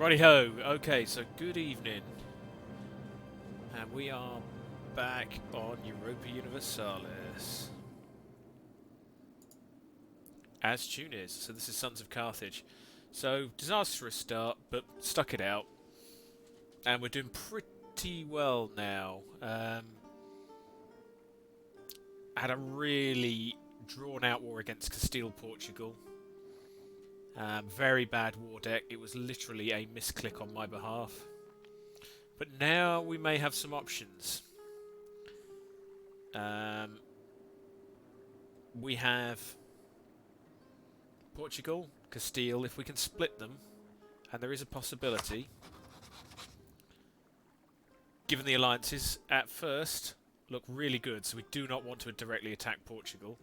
Righty-ho, okay, so good evening. And we are back on Europa Universalis. As tune is, so this is Sons of Carthage. So, disastrous start, but stuck it out. And we're doing pretty well now. Had a really drawn-out war against Castile, Portugal. Very bad war deck. It was literally a misclick on my behalf. But now we may have some options. We have Portugal, Castile. If we can split them, and there is a possibility, given the alliances at first look really good, so we do not want to directly attack Portugal.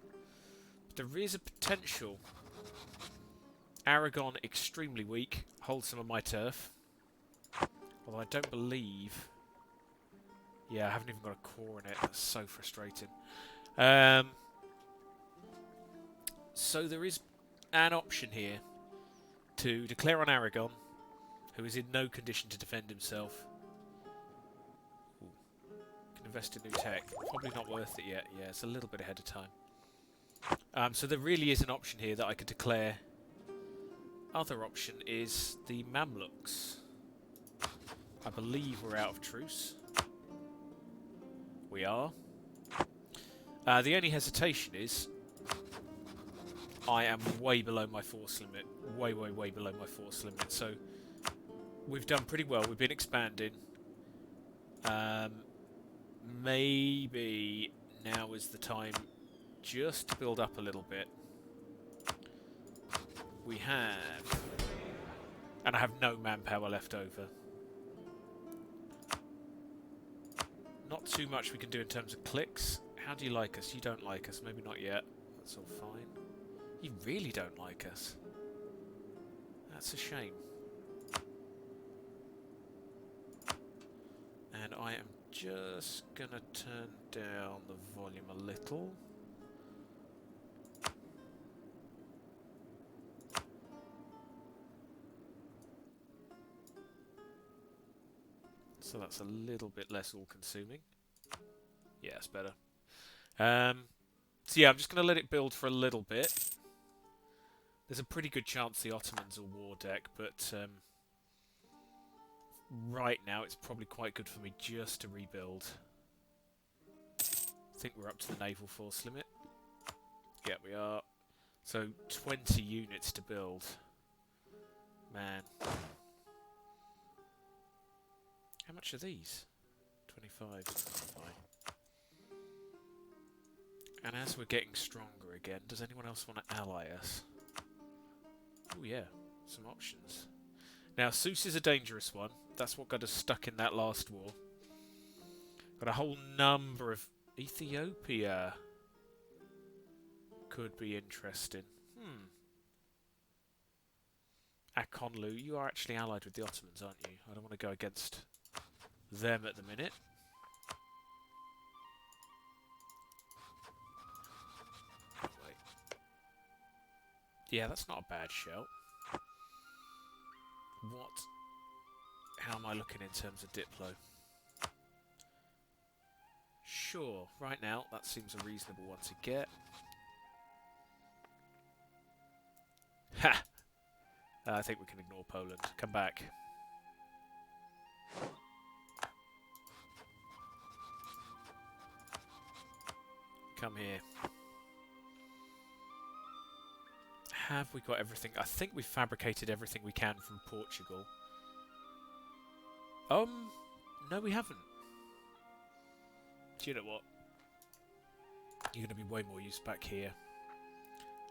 But there is a potential. Aragon, extremely weak, holds some of my turf. Although I don't believe... Yeah, I haven't even got a core in it. That's so frustrating. So there is an option here to declare on Aragon, who is in no condition to defend himself. Ooh. Can invest in new tech. Probably not worth it yet. Yeah, it's a little bit ahead of time. So there really is an option here that I could declare. Other option is the Mamluks. I believe we're out of truce. We are. The only hesitation is I am way below my force limit. Way below my force limit. So we've done pretty well. We've been expanding. Maybe now is the time just to build up a little bit. We have... And I have no manpower left over. Not too much we can do in terms of clicks. How do you like us? You don't like us. Maybe not yet. That's all fine. You really don't like us. That's a shame. And I am just gonna turn down the volume a little. So that's a little bit less all-consuming. Yeah, it's better. So yeah, I'm just going to let it build for a little bit. There's a pretty good chance the Ottomans will war deck, but right now it's probably quite good for me just to rebuild. I think we're up to the naval force limit. Yeah, we are. So 20 units to build. Man. How much are these? 25. Fine. And as we're getting stronger again, does anyone else want to ally us? Oh yeah, some options. Now, Seuss is a dangerous one. That's what got us stuck in that last war. Got a whole number of... Ethiopia could be interesting. Akonlu, you are actually allied with the Ottomans, aren't you? I don't want to go against them at the minute. Wait. Yeah, that's not a bad shout. How am I looking in terms of Diplo? Sure, right now that seems a reasonable one to get. Ha! I think we can ignore Poland. Come back. Come here. Have we got everything? I think we've fabricated everything we can from Portugal. No we haven't. Do you know what? You're going to be way more use back here.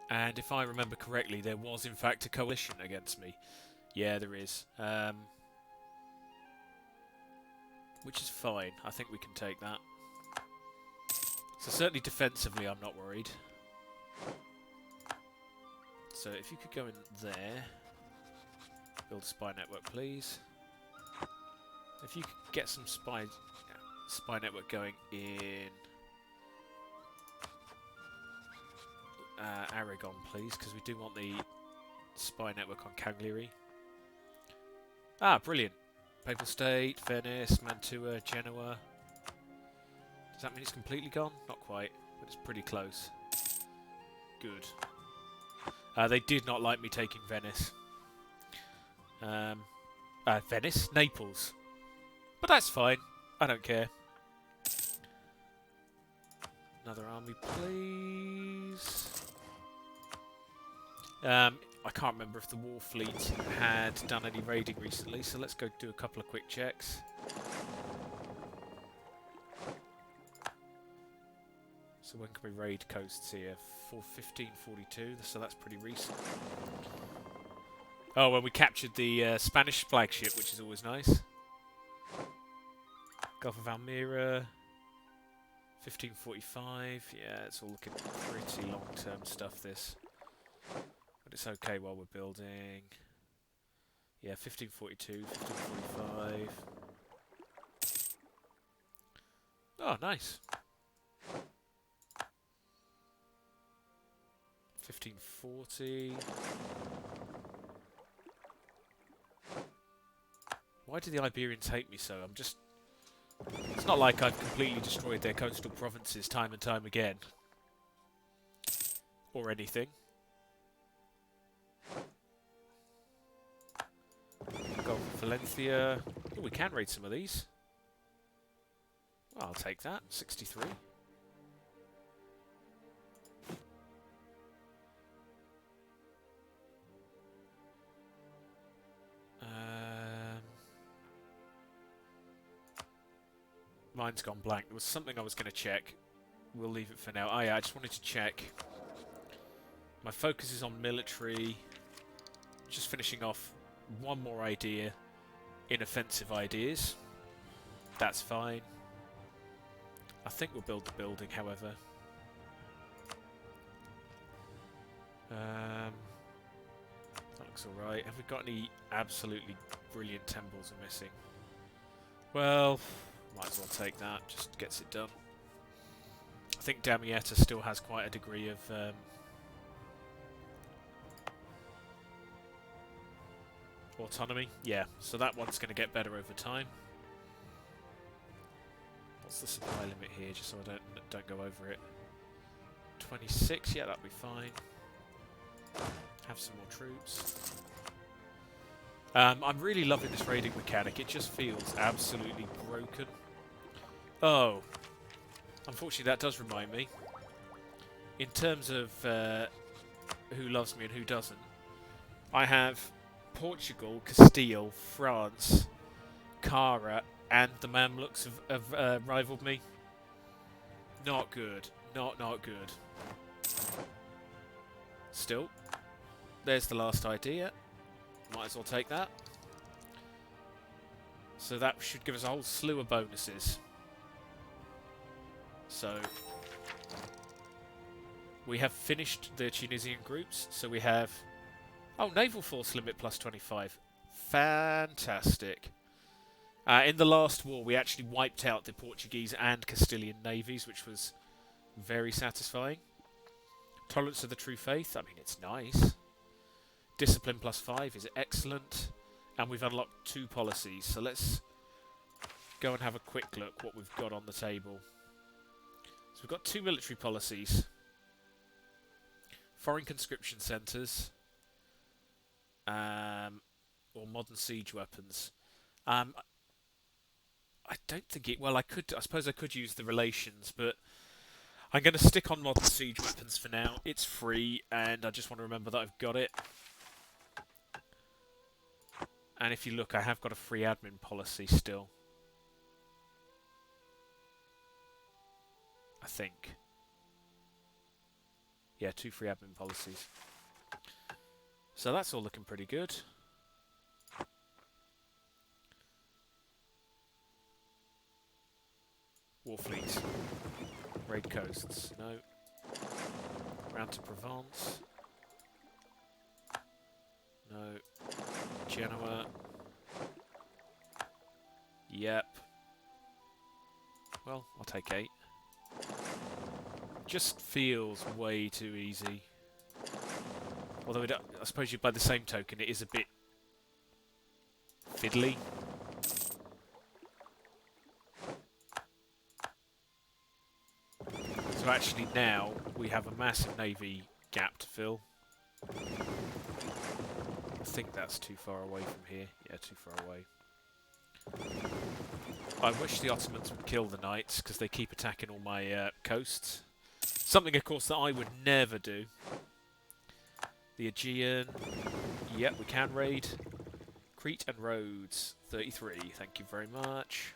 And if I remember correctly, there was in fact a coalition against me. Yeah, there is. Which is fine. I think we can take that. So certainly defensively, I'm not worried. So if you could go in there. Build a spy network, please. If you could get some spy network going in Aragon, please, because we do want the spy network on Cagliari. Ah, brilliant. Papal State, Venice, Mantua, Genoa. Does that mean it's completely gone? Not quite, but it's pretty close. Good. They did not like me taking Venice. Venice? Naples. But that's fine. I don't care. Another army, please. I can't remember if the War Fleet had done any raiding recently, so let's go do a couple of quick checks. So when can we raid coasts here? 1542, so that's pretty recent. Oh, well, we captured the Spanish flagship, which is always nice. Gulf of Almira, 1545. Yeah, it's all looking pretty long-term stuff, this. But it's okay while we're building. Yeah, 1542, 1545. Oh, nice. 1540. Why do the Iberians hate me so? I'm just... It's not like I've completely destroyed their coastal provinces time and time again. Or anything. Gulf of Valencia. Oh, we can raid some of these. Well, I'll take that. 63. Mine's gone blank. There was something I was going to check. We'll leave it for now. Oh yeah, I just wanted to check. My focus is on military. Just finishing off one more idea. Inoffensive ideas. That's fine. I think we'll build the building, however. That looks alright. Have we got any absolutely brilliant temples we're missing? Well... Might as well take that, just gets it done. I think Damietta still has quite a degree of autonomy. Yeah, so that one's going to get better over time. What's the supply limit here, just so I don't go over it? 26, yeah, that'll be fine. Have some more troops. I'm really loving this raiding mechanic. It just feels absolutely broken. Oh. Unfortunately, that does remind me. In terms of who loves me and who doesn't, I have Portugal, Castile, France, Cara, and the Mamluks have rivaled me. Not good. Not good. Still, there's the last idea. Might as well take that. So that should give us a whole slew of bonuses. So we have finished the Tunisian groups. So we have... Oh, naval force limit plus 25. Fantastic. In the last war, we actually wiped out the Portuguese and Castilian navies, which was very satisfying. Tolerance of the true faith. I mean, it's nice. Discipline plus 5 is excellent. And we've unlocked 2 policies. So let's go and have a quick look what we've got on the table. So we've got 2 military policies. Foreign conscription centres. Or modern siege weapons. I don't think it... Well, I suppose I could use the relations, but I'm going to stick on modern siege weapons for now. It's free, and I just want to remember that I've got it. And if you look, I have got a free admin policy still. I think. Yeah, 2 free admin policies. So that's all looking pretty good. War fleet. Raid coasts. No. Round to Provence. No. Genoa. Yep. Well, I'll take 8. Just feels way too easy. Although I suppose by the same token, it is a bit fiddly. So actually now we have a massive navy gap to fill. I think that's too far away from here. Yeah, too far away. I wish the Ottomans would kill the knights, because they keep attacking all my coasts. Something, of course, that I would never do. The Aegean. Yep, we can raid. Crete and Rhodes. 33. Thank you very much.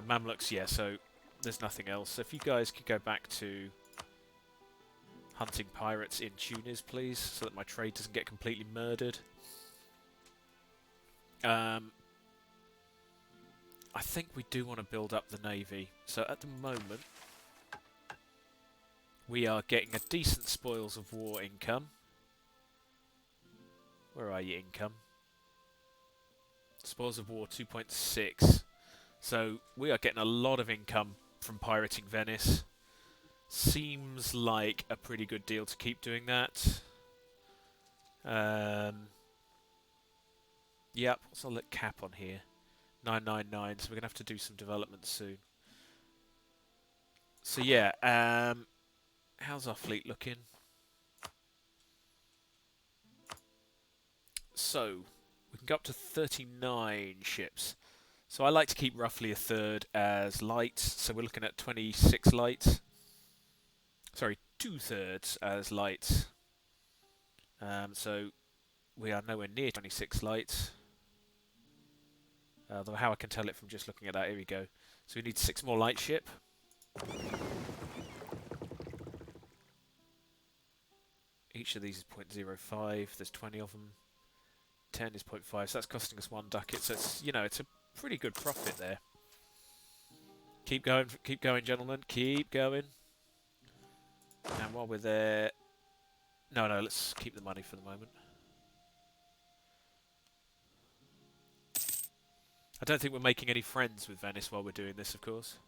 Mamluks, yeah, so there's nothing else. So if you guys could go back to hunting pirates in Tunis, please, so that my trade doesn't get completely murdered. I think we do want to build up the navy. So at the moment, we are getting a decent spoils of war income. Where are you, income? Spoils of war 2.6. So we are getting a lot of income from pirating Venice. Seems like a pretty good deal to keep doing that. Yep, what's our cap on here? 999, so we're going to have to do some development soon. So yeah, how's our fleet looking? So, we can go up to 39 ships. So I like to keep roughly a third as light, so we're looking at 26 light. Sorry, 2/3 as light. So we are nowhere near 26 light. Though how I can tell it from just looking at that, here we go. So we need 6 more light ship. Each of these is 0.05, there's 20 of them. 10 is 0.5, so that's costing us 1 ducat, so it's, you know, it's a pretty good profit there. Keep going, gentlemen, keep going. And while we're there... No, let's keep the money for the moment. I don't think we're making any friends with Venice while we're doing this, of course.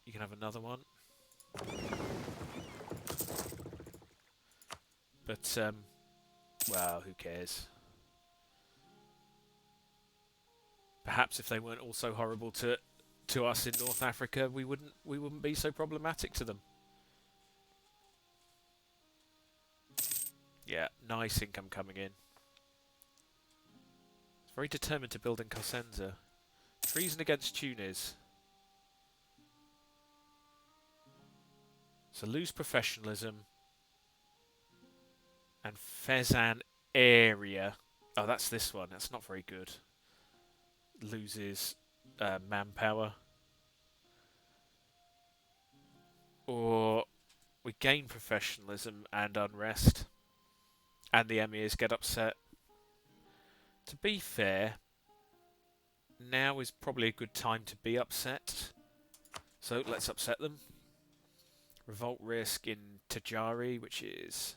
You can have another one. But, well, who cares? Perhaps if they weren't all so horrible to us in North Africa, we wouldn't be so problematic to them. Yeah, nice income coming in. It's very determined to build in Cosenza. Treason against Tunis. So lose professionalism. And Fezzan area. Oh, that's this one. That's not very good. Loses manpower. Or we gain professionalism and unrest. And the emirs get upset. To be fair, now is probably a good time to be upset. So let's upset them. Revolt risk in Tajari, which is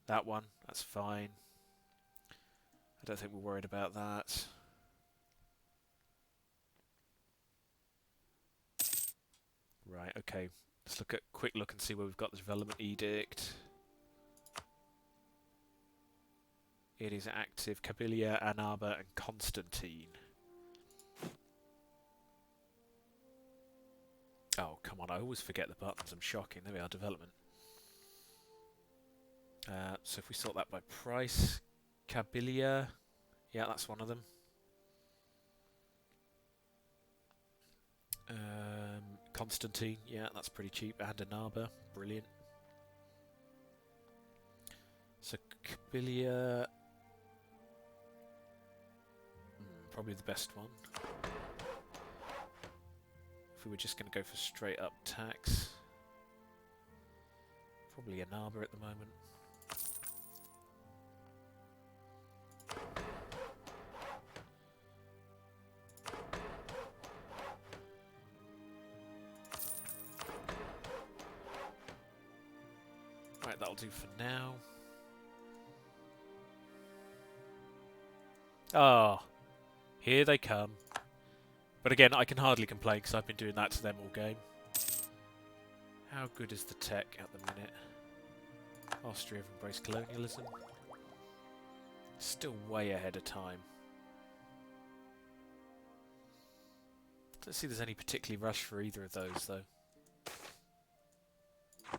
that one. That's fine. I don't think we're worried about that. Right, okay. Let's look at quick look and see where we've got the development edict. It is active. Kabylia, Annaba, and Constantine. Oh, come on. I always forget the buttons. I'm shocking. There we are. Development. So if we sort that by price. Kabylia. Yeah, that's one of them. Constantine. Yeah, that's pretty cheap. And Annaba. Brilliant. So Kabylia... probably the best one. If we were just going to go for straight up tax. Probably Annaba at the moment. Right, that'll do for now. Ah. Here they come. But again, I can hardly complain because I've been doing that to them all game. How good is the tech at the minute? Austria have embraced colonialism. Still way ahead of time. Don't see there's any particularly rush for either of those, though.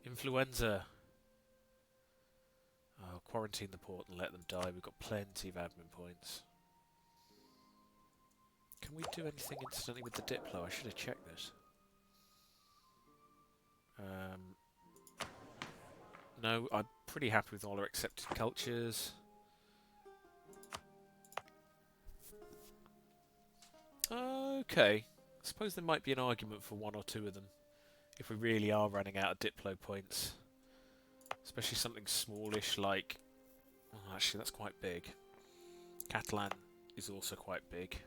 Influenza. Oh, quarantine the port and let them die. We've got plenty of admin points. Can we do anything instantly with the Diplo? I should have checked this. No, I'm pretty happy with all our accepted cultures. Okay. I suppose there might be an argument for one or two of them if we really are running out of Diplo points. Especially something smallish like... Oh, actually, that's quite big. Catalan is also quite big.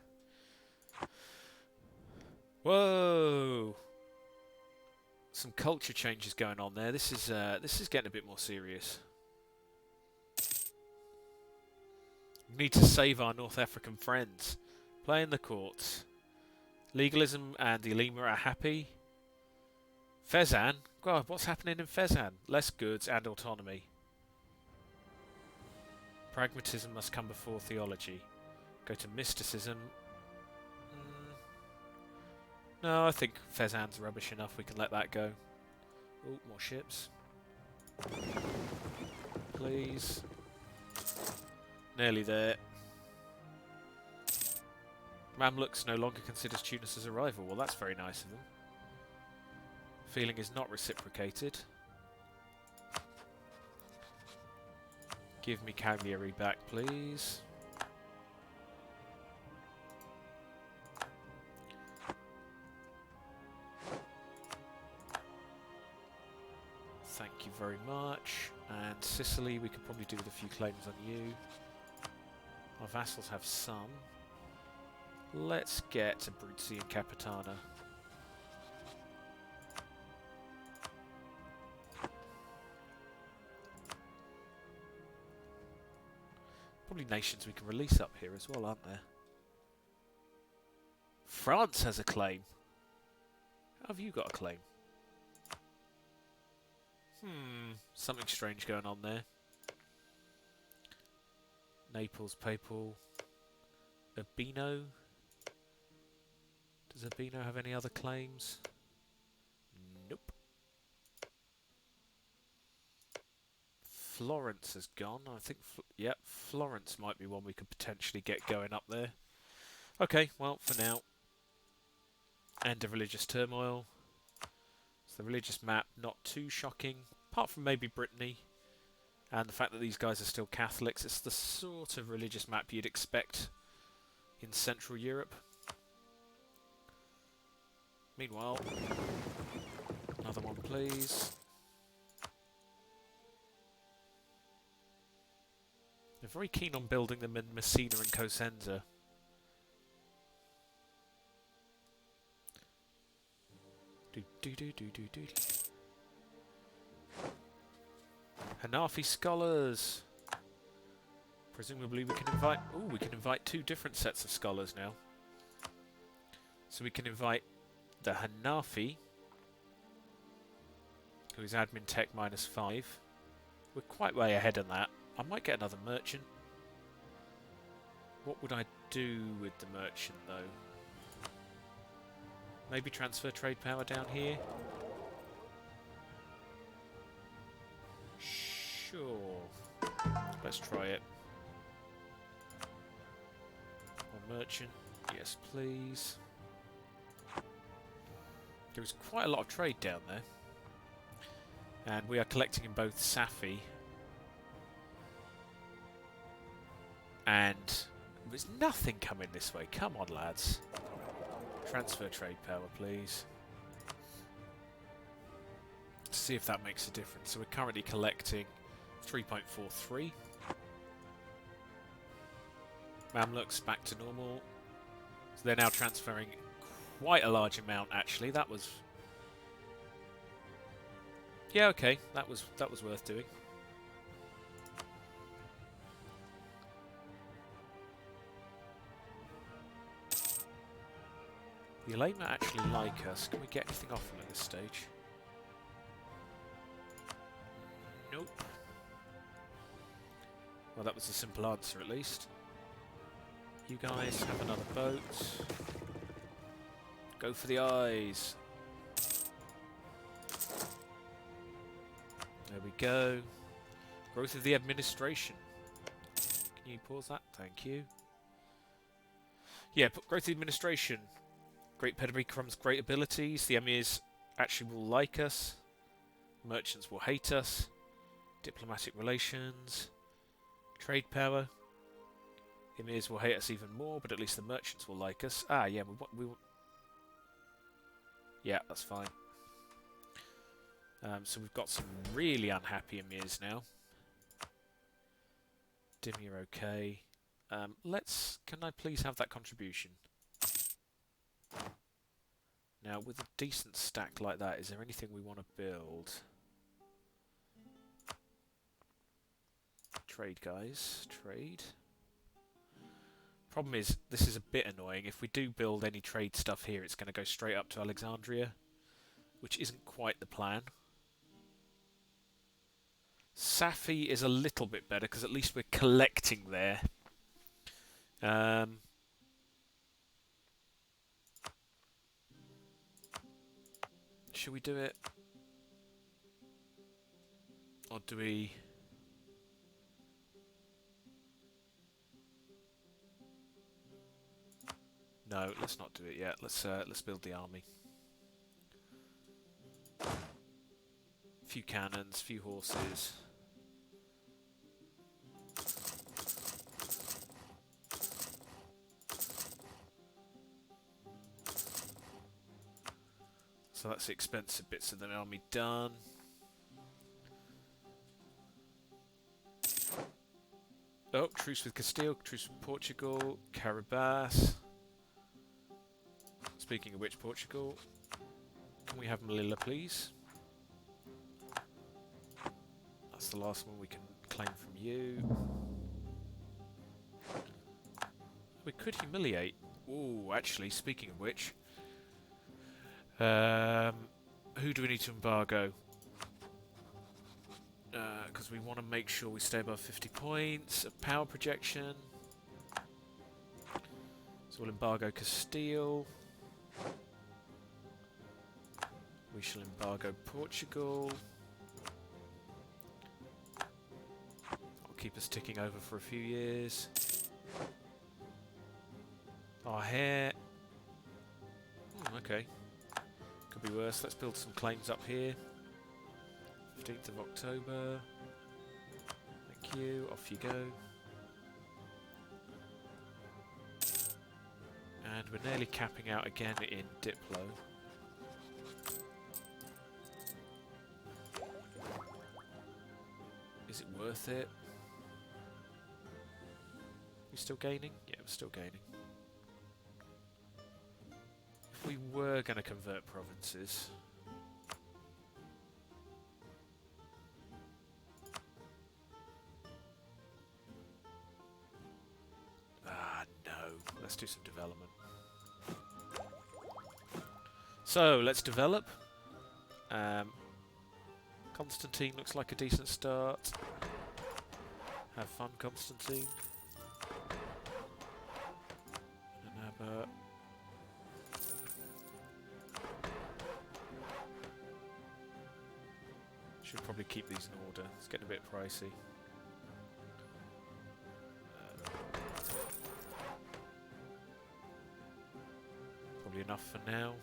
Whoa! Some culture changes going on there. This is getting a bit more serious. We need to save our North African friends. Play in the courts. Legalism and the Elima are happy. Fezzan? God, what's happening in Fezzan? Less goods and autonomy. Pragmatism must come before theology. Go to mysticism. No, I think Fezzan's rubbish enough. We can let that go. Oh, more ships. Please. Nearly there. Mamluks no longer considers Tunis as a rival. Well, that's very nice of them. Feeling is not reciprocated. Give me Cagliari back, please. Thank you very much. And Sicily, we could probably do with a few claims on you. Our vassals have some. Let's get Abruzzi and Capitana. Probably nations we can release up here as well, aren't there? France has a claim. How have you got a claim? Something strange going on there. Naples, Papal. Urbino. Does Urbino have any other claims? Nope. Florence has gone. I think, yep, Florence might be one we could potentially get going up there. Okay, well, for now. End of religious turmoil. So the religious map, not too shocking. Apart from maybe Brittany. And the fact that these guys are still Catholics. It's the sort of religious map you'd expect in Central Europe. Meanwhile, another one please. They're very keen on building them in Messina and Cosenza. Hanafi scholars. Presumably we can invite... Oh, we can invite two different sets of scholars now. So we can invite the Hanafi, who is admin tech -5. We're quite way ahead on that. I might get another merchant. What would I do with the merchant though? Maybe transfer trade power down here? Sure. Let's try it. One merchant. Yes, please. There is quite a lot of trade down there. And we are collecting in both Safi and there's nothing coming this way. Come on, lads. Transfer trade power, please. Let's see if that makes a difference. So we're currently collecting 3.43. Mamluks back to normal. So they're now transferring quite a large amount, actually. That was... Yeah, okay. That was worth doing. The Elema actually like us. Can we get anything off them at this stage? Nope. Well, that was a simple answer, at least. You guys have another boat. Go for the eyes. There we go. Growth of the administration. Can you pause that? Thank you. Yeah, growth of the administration. Great pedigree comes great abilities. The emirs actually will like us. Merchants will hate us. Diplomatic relations. Trade power. The emirs will hate us even more, but at least the merchants will like us. Ah, yeah, we yeah, that's fine. So we've got some really unhappy emirs now. Dim, you're okay. Can I please have that contribution? Now, with a decent stack like that, is there anything we want to build? Trade, guys. Trade. Problem is, this is a bit annoying. If we do build any trade stuff here, it's going to go straight up to Alexandria, which isn't quite the plan. Safi is a little bit better, because at least we're collecting there. Should we do it? Or do we... No, let's not do it yet. Let's build the army. Few cannons, few horses. So that's the expensive bits of the army done. Oh, truce with Castile, truce with Portugal, Caribas. Speaking of which, Portugal, can we have Melilla, please? That's the last one we can claim from you. We could humiliate. Ooh, actually, speaking of which, who do we need to embargo? Because we want to make sure we stay above 50 points of power projection. So we'll embargo Castile. We shall embargo Portugal. That'll keep us ticking over for a few years. Our hair. Okay. Could be worse. Let's build some claims up here. 15th of October. Thank you. Off you go. And we're nearly capping out again in Diplo. Is it worth it? We still gaining? Yeah, we're still gaining. If we were going to convert provinces... Let's do some development. So, let's develop. Constantine looks like a decent start. Have fun, Constantine. And should probably keep these in order. It's getting a bit pricey. Enough for now.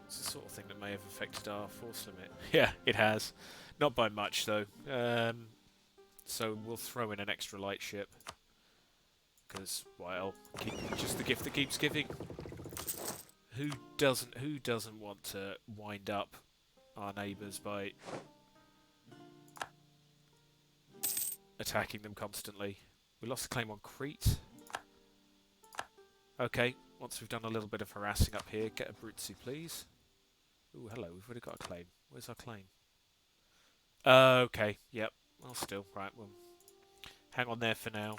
It's the sort of thing that may have affected our force limit. Yeah, it has. Not by much though. So we'll throw in an extra light ship. Because, well, just the gift that keeps giving. Who doesn't want to wind up our neighbours by attacking them constantly? We lost a claim on Crete. Okay, once we've done a little bit of harassing up here, get a Brutzi, please. Ooh, hello, we've already got a claim. Where's our claim? Okay, yep. Well, still, right, well, hang on there for now.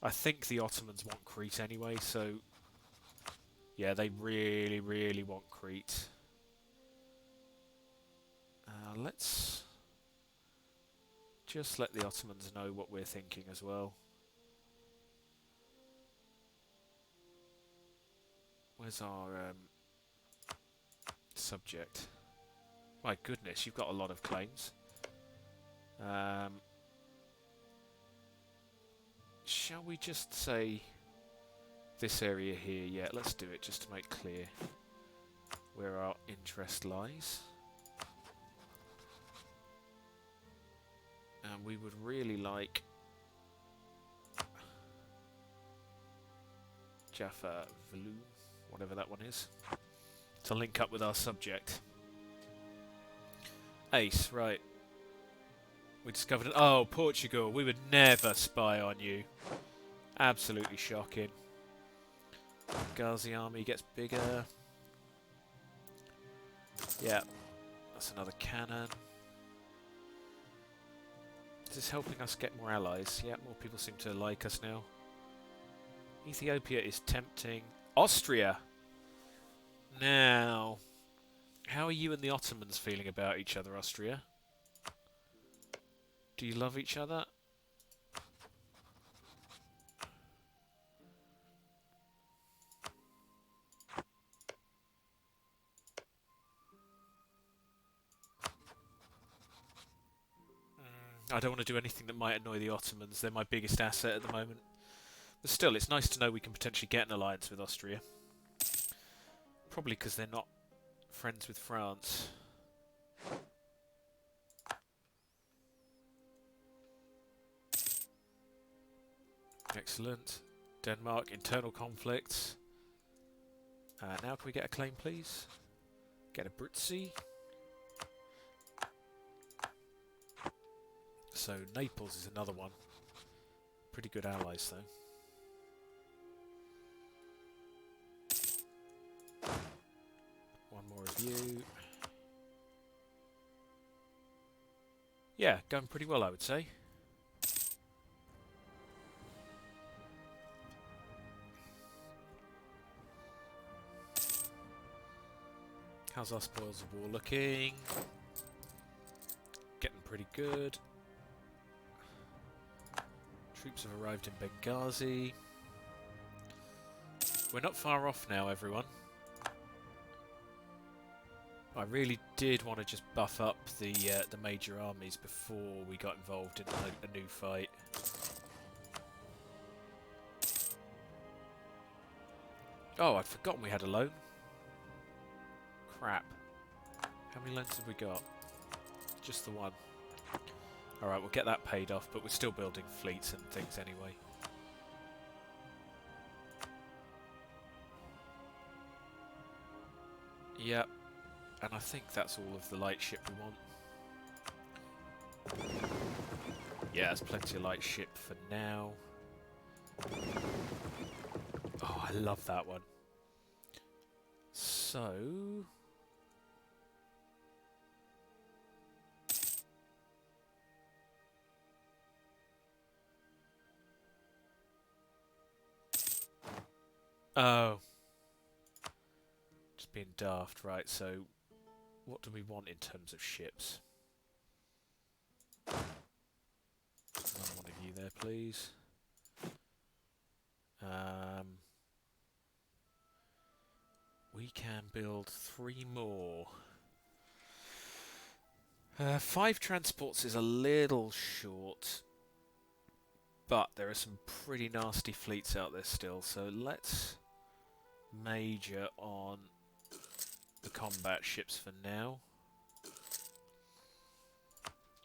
I think the Ottomans want Crete anyway, so... Yeah, they really, really want Crete. Let's just let the Ottomans know what we're thinking as well. Where's our subject? My goodness, you've got a lot of claims. Shall we just say this area here? Yeah, let's do it just to make clear where our interest lies. And we would really like Jaffa Velu, whatever that one is, to link up with our subject. Ace, right. We discovered it. Oh, Portugal, we would never spy on you. Absolutely shocking. Ghazi army gets bigger. Yeah, that's another cannon. Is this helping us get more allies? Yeah, more people seem to like us now. Ethiopia is tempting. Austria! Now, how are you and the Ottomans feeling about each other, Austria? Do you love each other? I don't want to do anything that might annoy the Ottomans. They're my biggest asset at the moment. But still, it's nice to know we can potentially get an alliance with Austria. Probably because they're not friends with France. Excellent. Denmark, internal conflicts. Now can we get a claim, please? Get a Britsy. So Naples is another one. Pretty good allies, though. One more of you. Yeah, going pretty well, I would say. How's our spoils of war looking? Getting pretty good. Troops have arrived in Benghazi. We're not far off now, everyone. I really did want to just buff up the major armies before we got involved in a new fight. Oh, I'd forgotten we had a loan. Crap. How many loans have we got? Just the one. Alright, we'll get that paid off, but we're still building fleets and things anyway. Yep. And I think that's all of the light ship we want. Yeah, there's plenty of light ship for now. Oh, I love that one. So... Oh. Just being daft, right, so what do we want in terms of ships? Another one of you there, please. We can build 3 more. 5 transports is a little short, but there are some pretty nasty fleets out there still, so let's major on the combat ships for now.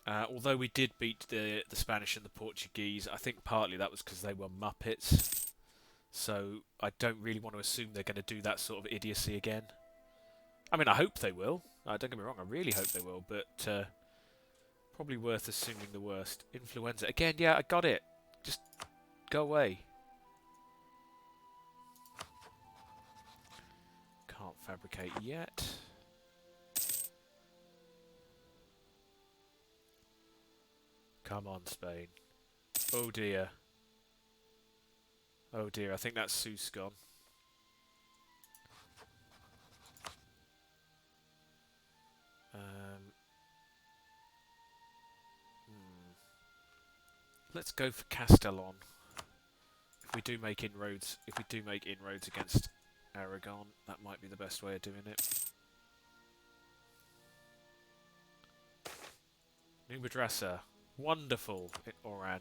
Although we did beat the Spanish and the Portuguese, I think partly that was because they were Muppets. So I don't really want to assume they're going to do that sort of idiocy again. I mean, I hope they will. Don't get me wrong, I really hope they will, but probably worth assuming the worst. Influenza. Again, yeah, I got it. Just go away. Can't fabricate yet. Come on, Spain. Oh dear. Oh dear, I think that's Seuss gone. Let's go for Castellon. If we do make inroads against Aragon, that might be the best way of doing it. New Madrasa. Wonderful, Oran.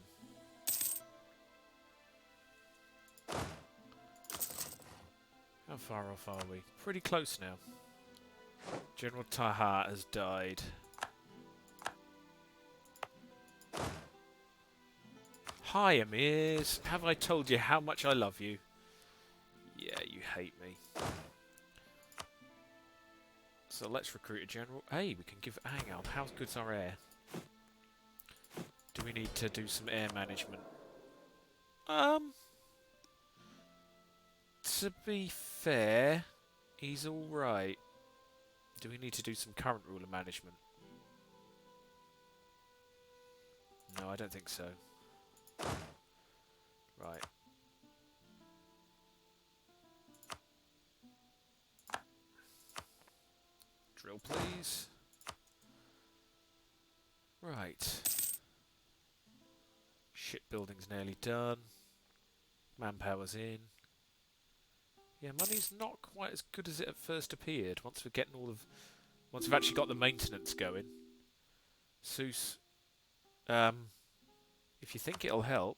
How far off are we? Pretty close now. General Taha has died. Hi, Emirs. Have I told you how much I love you? Yeah, you hate me. So let's recruit a general. Hey, we can give... Hang on, how good's our air? Do we need to do some air management? To be fair, he's alright. Do we need to do some current ruler management? No, I don't think so. Right. Drill, please. Right. Shipbuilding's nearly done. Manpower's in. Yeah, money's not quite as good as it at first appeared. Once we've actually got the maintenance going. Seuss. If you think it'll help.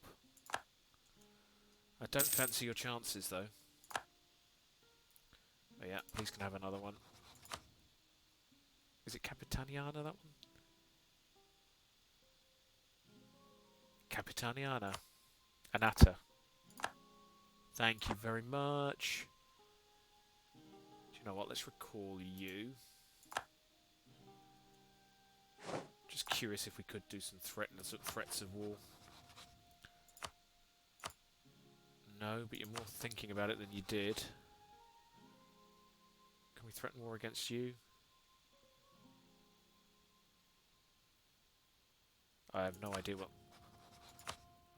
I don't fancy your chances, though. Oh yeah, please can have another one. Is it Capitaniana, that one? Capitaniana. Anata. Thank you very much. Do you know what? Let's recall you. Just curious if we could do some threats of war. No, but you're more thinking about it than you did. Can we threaten war against you? I have no idea what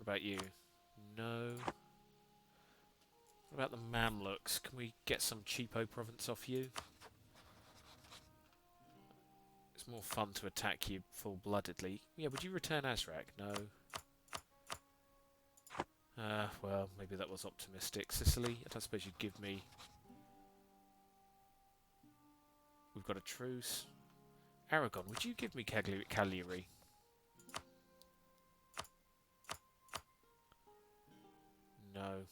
about you. No. What about the Mamluks? Can we get some cheapo province off you? It's more fun to attack you full-bloodedly. Yeah, would you return Azrak? No. Well, maybe that was optimistic. Sicily, I don't suppose you'd give me... We've got a truce. Aragon, would you give me Cagliari? No.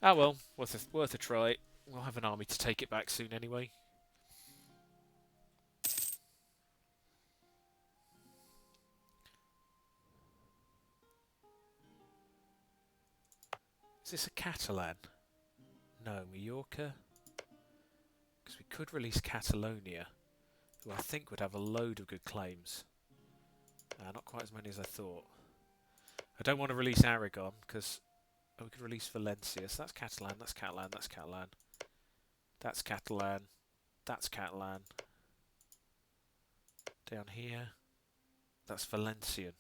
Ah well, worth a try. We'll have an army to take it back soon anyway. Is this a Catalan? No, Mallorca? Because we could release Catalonia, who I think would have a load of good claims. Not quite as many as I thought. I don't want to release Aragon, because we could release Valencia. So that's Catalan, that's Catalan, that's Catalan. That's Catalan. That's Catalan. Down here, that's Valencian.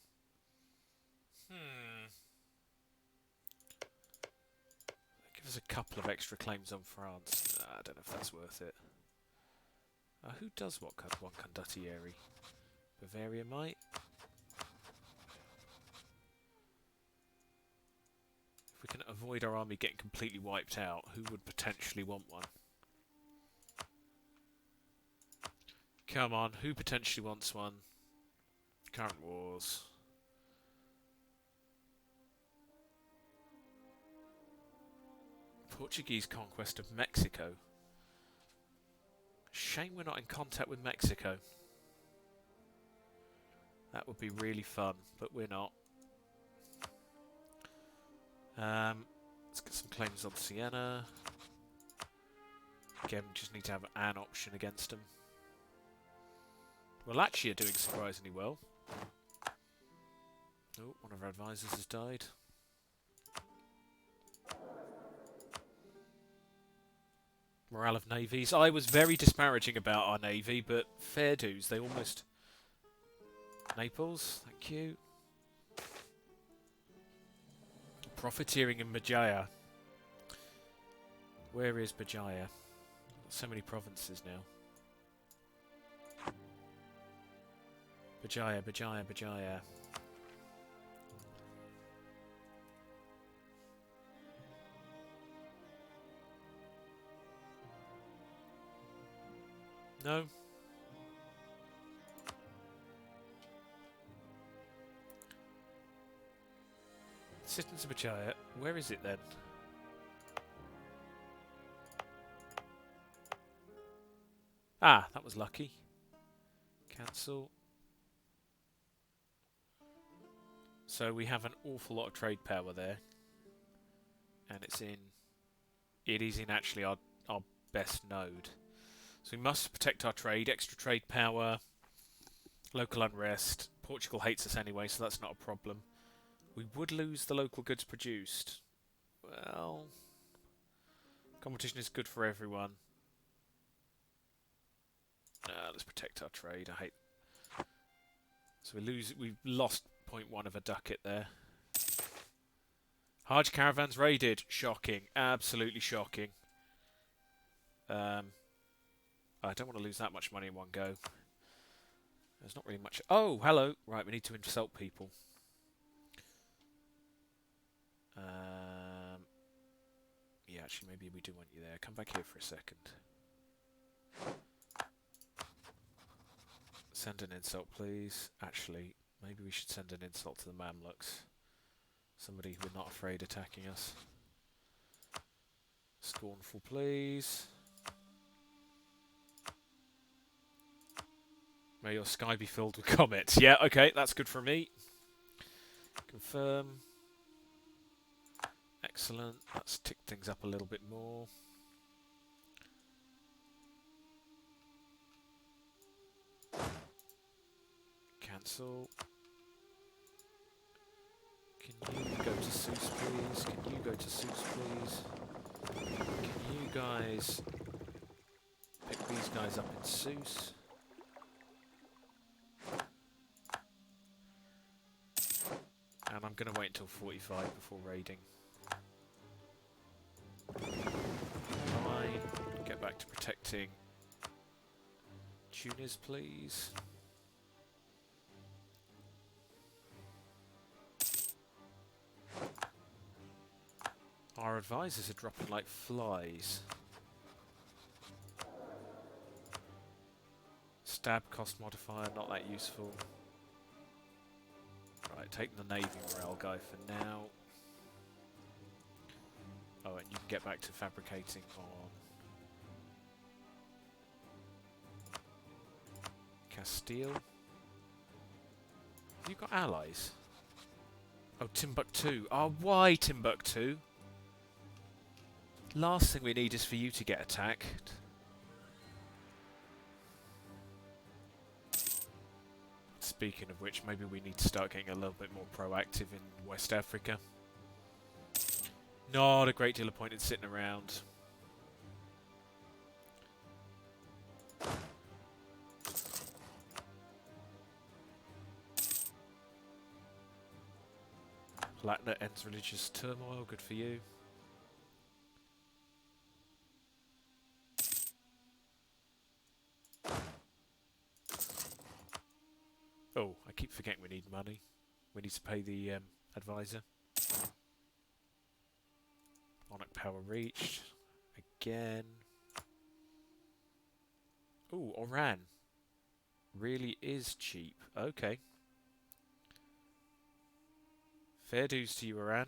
Give us a couple of extra claims on France. I don't know if that's worth it. Who does one condottieri? Bavaria might. If we can avoid our army getting completely wiped out, who would potentially want one? Come on, who potentially wants one? Current wars. Portuguese conquest of Mexico. Shame we're not in contact with Mexico. That would be really fun, but we're not. Let's get some claims on Siena. Again, we just need to have an option against them. Well, actually, are doing surprisingly well. Oh, one of our advisors has died. Morale of navies. I was very disparaging about our navy, but fair dues. They almost... Naples, thank you. Profiteering in Bajaya. Where is Bajaya? So many provinces now. Bajaya, Bajaya, Bajaya. No? Citizens of Bachaya. Where is it then? Ah, that was lucky. Cancel. So we have an awful lot of trade power there. And it is in actually our best node. So we must protect our trade, extra trade power, local unrest. Portugal hates us anyway, so that's not a problem. We would lose the local goods produced. Well, competition is good for everyone. Let's protect our trade. I hate. So we've lost 0.1 of a ducat there. Hajj caravans raided. Shocking. Absolutely shocking. I don't want to lose that much money in one go. There's not really much. Oh, hello. Right, we need to insult people. Yeah, actually, maybe we do want you there. Come back here for a second. Send an insult, please. Actually, maybe we should send an insult to the Mamluks. Somebody who are not afraid attacking us. Scornful, please. May your sky be filled with comets. Yeah, okay, that's good for me. Confirm. Excellent. Let's tick things up a little bit more. Cancel. Can you go to Seuss, please? Can you go to Seuss, please? Can you guys pick these guys up in Seuss? And I'm going to wait until 45 before raiding. Fine. Get back to protecting Tunis, please. Our advisors are dropping like flies. Stab cost modifier, not that useful. Right, take the Navy morale guy for now. Oh, and you can get back to fabricating on Castile. Have you got allies? Oh, Timbuktu. Oh, why Timbuktu? Last thing we need is for you to get attacked. Speaking of which, maybe we need to start getting a little bit more proactive in West Africa. Not a great deal of point in sitting around. Latna ends religious turmoil, good for you. Oh, I keep forgetting we need money. We need to pay the advisor. Monarch power reached. Again. Ooh, Oran. Really is cheap. Okay. Fair dues to you, Oran.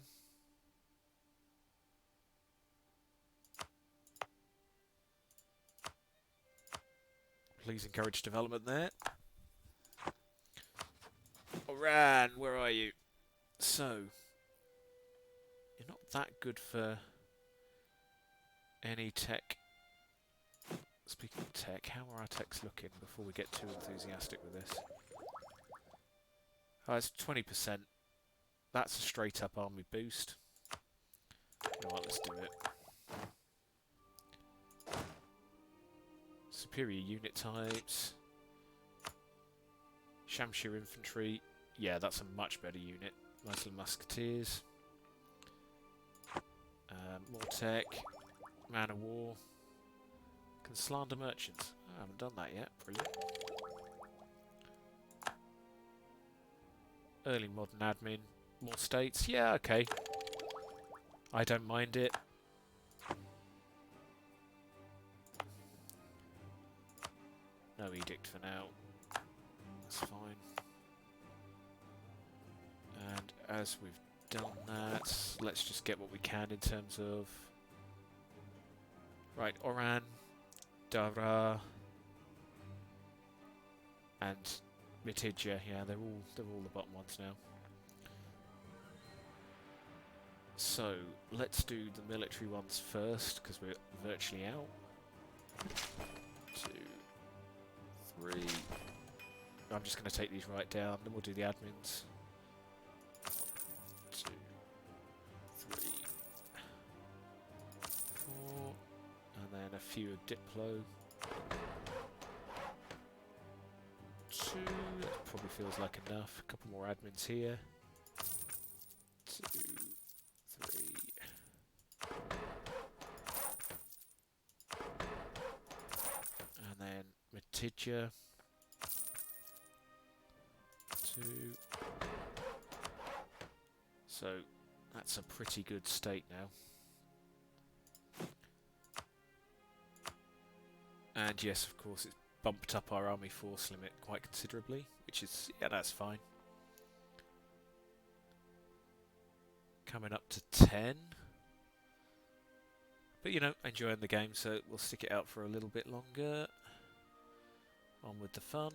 Please encourage development there. Oran, where are you? So, you're not that good for any tech. Speaking of tech, how are our techs looking before we get too enthusiastic with this? Oh, it's 20%. That's a straight up army boost. You know what, let's do it. Superior unit types. Shamshir infantry. Yeah, that's a much better unit. Muslim musketeers. More tech. Man of war. Can slander merchants. I haven't done that yet. Brilliant. Early modern admin. More states. Yeah, okay. I don't mind it. No edict for now. That's fine. And as we've done that, let's just get what we can in terms of... Right, Oran, Dara, and Mitidja. Yeah, they're all the bottom ones now. So let's do the military ones first because we're virtually out. 2, 3. I'm just going to take these right down. Then we'll do the admins. 2, 3, 4, and then a few of Diplo. 2. That probably feels like enough. A couple more admins here. 2, 3. And then Matidja. 2. So that's a pretty good state now. And yes, of course, it's bumped up our army force limit quite considerably, which is, yeah, that's fine. Coming up to 10. But, you know, enjoying the game, so we'll stick it out for a little bit longer. On with the fun.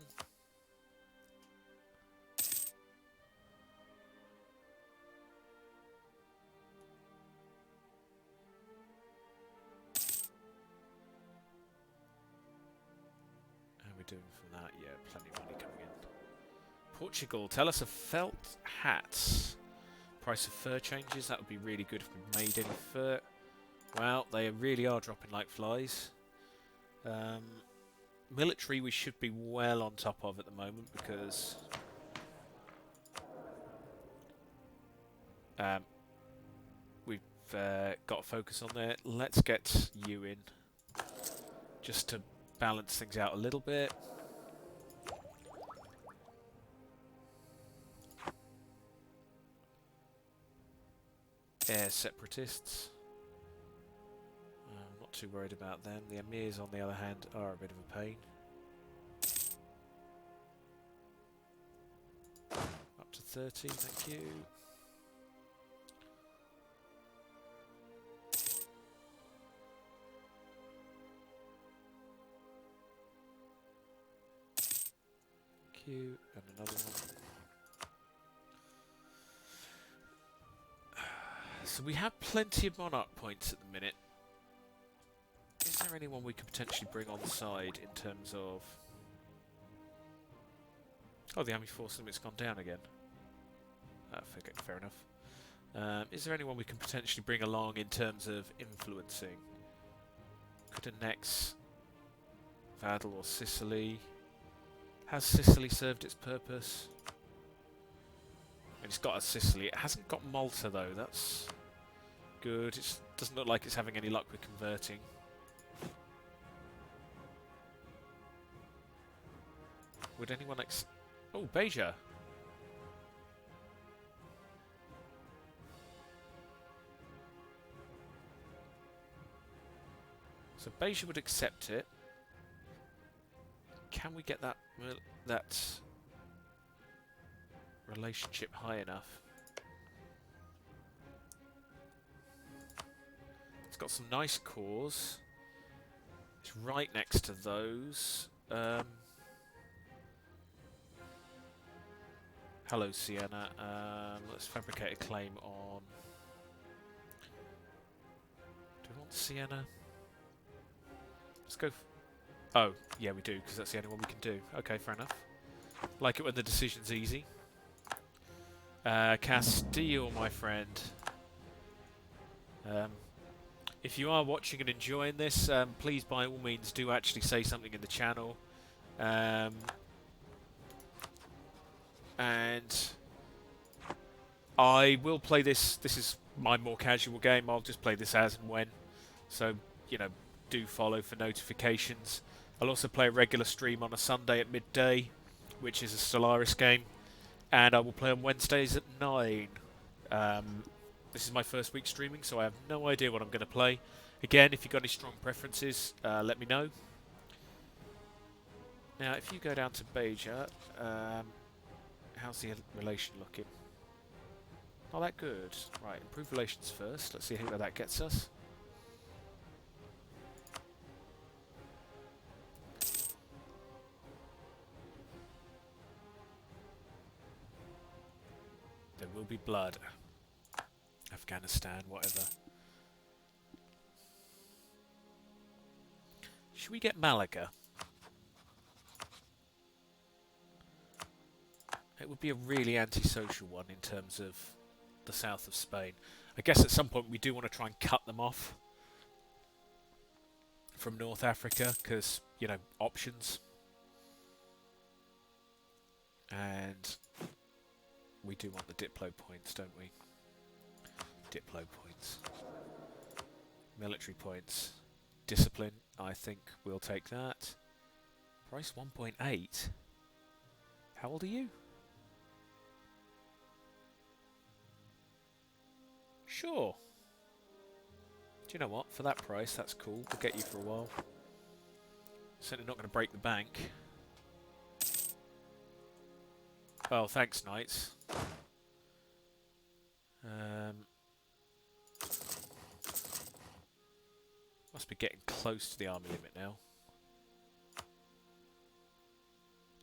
How are we doing from that? Yeah, plenty of money coming in. Portugal, tell us of felt hats. Price of fur changes. That would be really good if we made any fur. Well, they really are dropping like flies. Military we should be well on top of at the moment because we've got to focus on there. Let's get you in just to balance things out a little bit. Air separatists. I'm not too worried about them. The emirs, on the other hand, are a bit of a pain. Up to 30, thank you. Thank you, and another one. So we have plenty of monarch points at the minute. Is there anyone we could potentially bring on side in terms of... Oh, the army force limit's gone down again. Fair enough. Is there anyone we can potentially bring along in terms of influencing? Could annex Vadel or Sicily. Has Sicily served its purpose? It's got a Sicily. It hasn't got Malta though. That's good. It doesn't look like it's having any luck with converting. Would anyone Oh, Beja. So Beja would accept it. Can we get that relationship high enough? It's got some nice cores. It's right next to those. Hello, Sienna. Let's fabricate a claim on... Do we want Sienna? Let's go... Oh, yeah, we do, because that's the only one we can do. Okay, fair enough. Like it when the decision's easy. Castile, my friend. If you are watching and enjoying this, please, by all means, do actually say something in the channel. And I will play this. This is my more casual game. I'll just play this as and when. So, you know, do follow for notifications. I'll also play a regular stream on a Sunday at midday, which is a Stellaris game. And I will play on Wednesdays at 9. This is my first week streaming, so I have no idea what I'm going to play. Again, if you've got any strong preferences, let me know. Now, if you go down to Beja, how's the relation looking? Not that good. Right, improve relations first. Let's see where that gets us. There will be blood. Afghanistan, whatever. Should we get Malaga? It would be a really antisocial one in terms of the south of Spain. I guess at some point we do want to try and cut them off from North Africa because, you know, options. And we do want the Diplo points, don't we? Diplo points. Military points. Discipline, I think we'll take that. Price 1.8. How old are you? Sure. Do you know what? For that price, that's cool. We'll get you for a while. Certainly not going to break the bank. Oh, thanks, Knights. Must be getting close to the army limit now.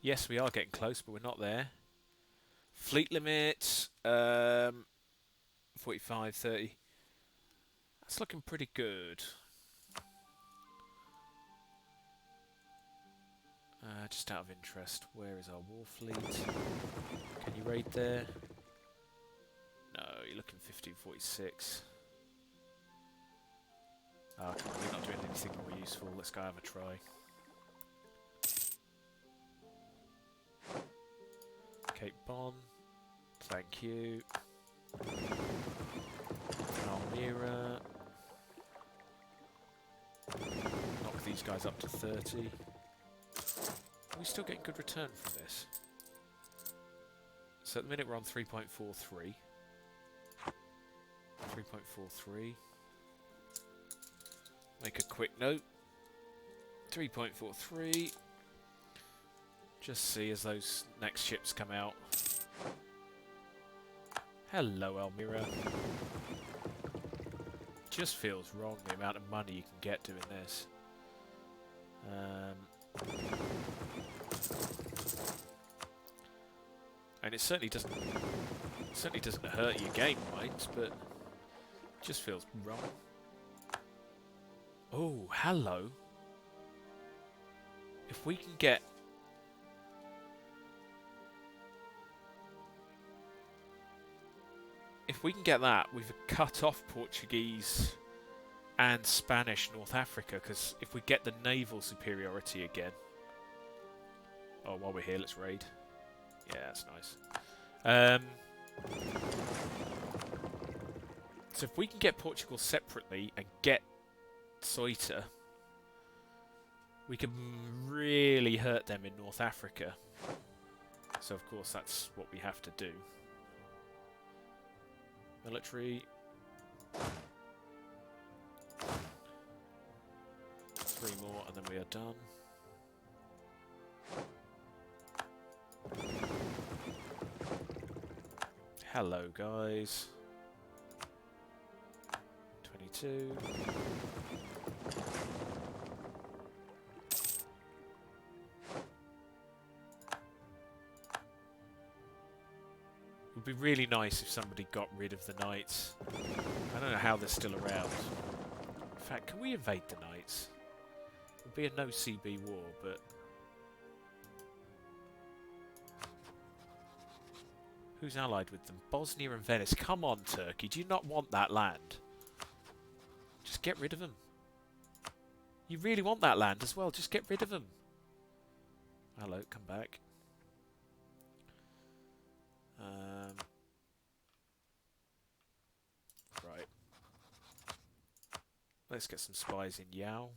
Yes, we are getting close, but we're not there. Fleet limit, 45, 30. That's looking pretty good. Just out of interest, where is our war fleet? Can you raid there? No, you're looking 1546. Oh, come on, you're not doing anything more useful. Let's go have a try. Cape Bon, thank you. Almira. Knock these guys up to 30. Are we still getting good return from this? So at the minute we're on 3.43. 3.43. Make a quick note. 3.43. Just see as those next ships come out. Hello, Almira. Just feels wrong the amount of money you can get doing this. And it certainly doesn't hurt your game points, but it just feels wrong. Oh, hello. If we can get that, we've cut off Portuguese and Spanish North Africa, because if we get the naval superiority again... Oh, while we're here, let's raid. Yeah, that's nice. So if we can get Portugal separately and get Ceuta, we can really hurt them in North Africa. So of course that's what we have to do. Military. 3 more and then we are done. Hello guys. 22. It would be really nice if somebody got rid of the Knights. I don't know how they're still around. In fact, can we invade the Knights? It would be a no CB war, but... Who's allied with them? Bosnia and Venice. Come on, Turkey. Do you not want that land? Just get rid of them. You really want that land as well. Just get rid of them. Hello, come back. Right. Let's get some spies in Yao.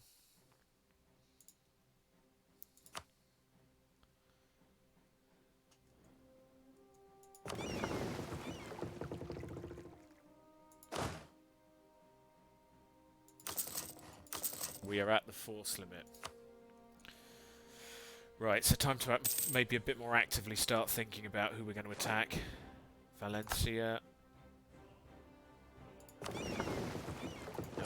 We are at the force limit. Right, so time to maybe a bit more actively start thinking about who we're going to attack. Valencia. No.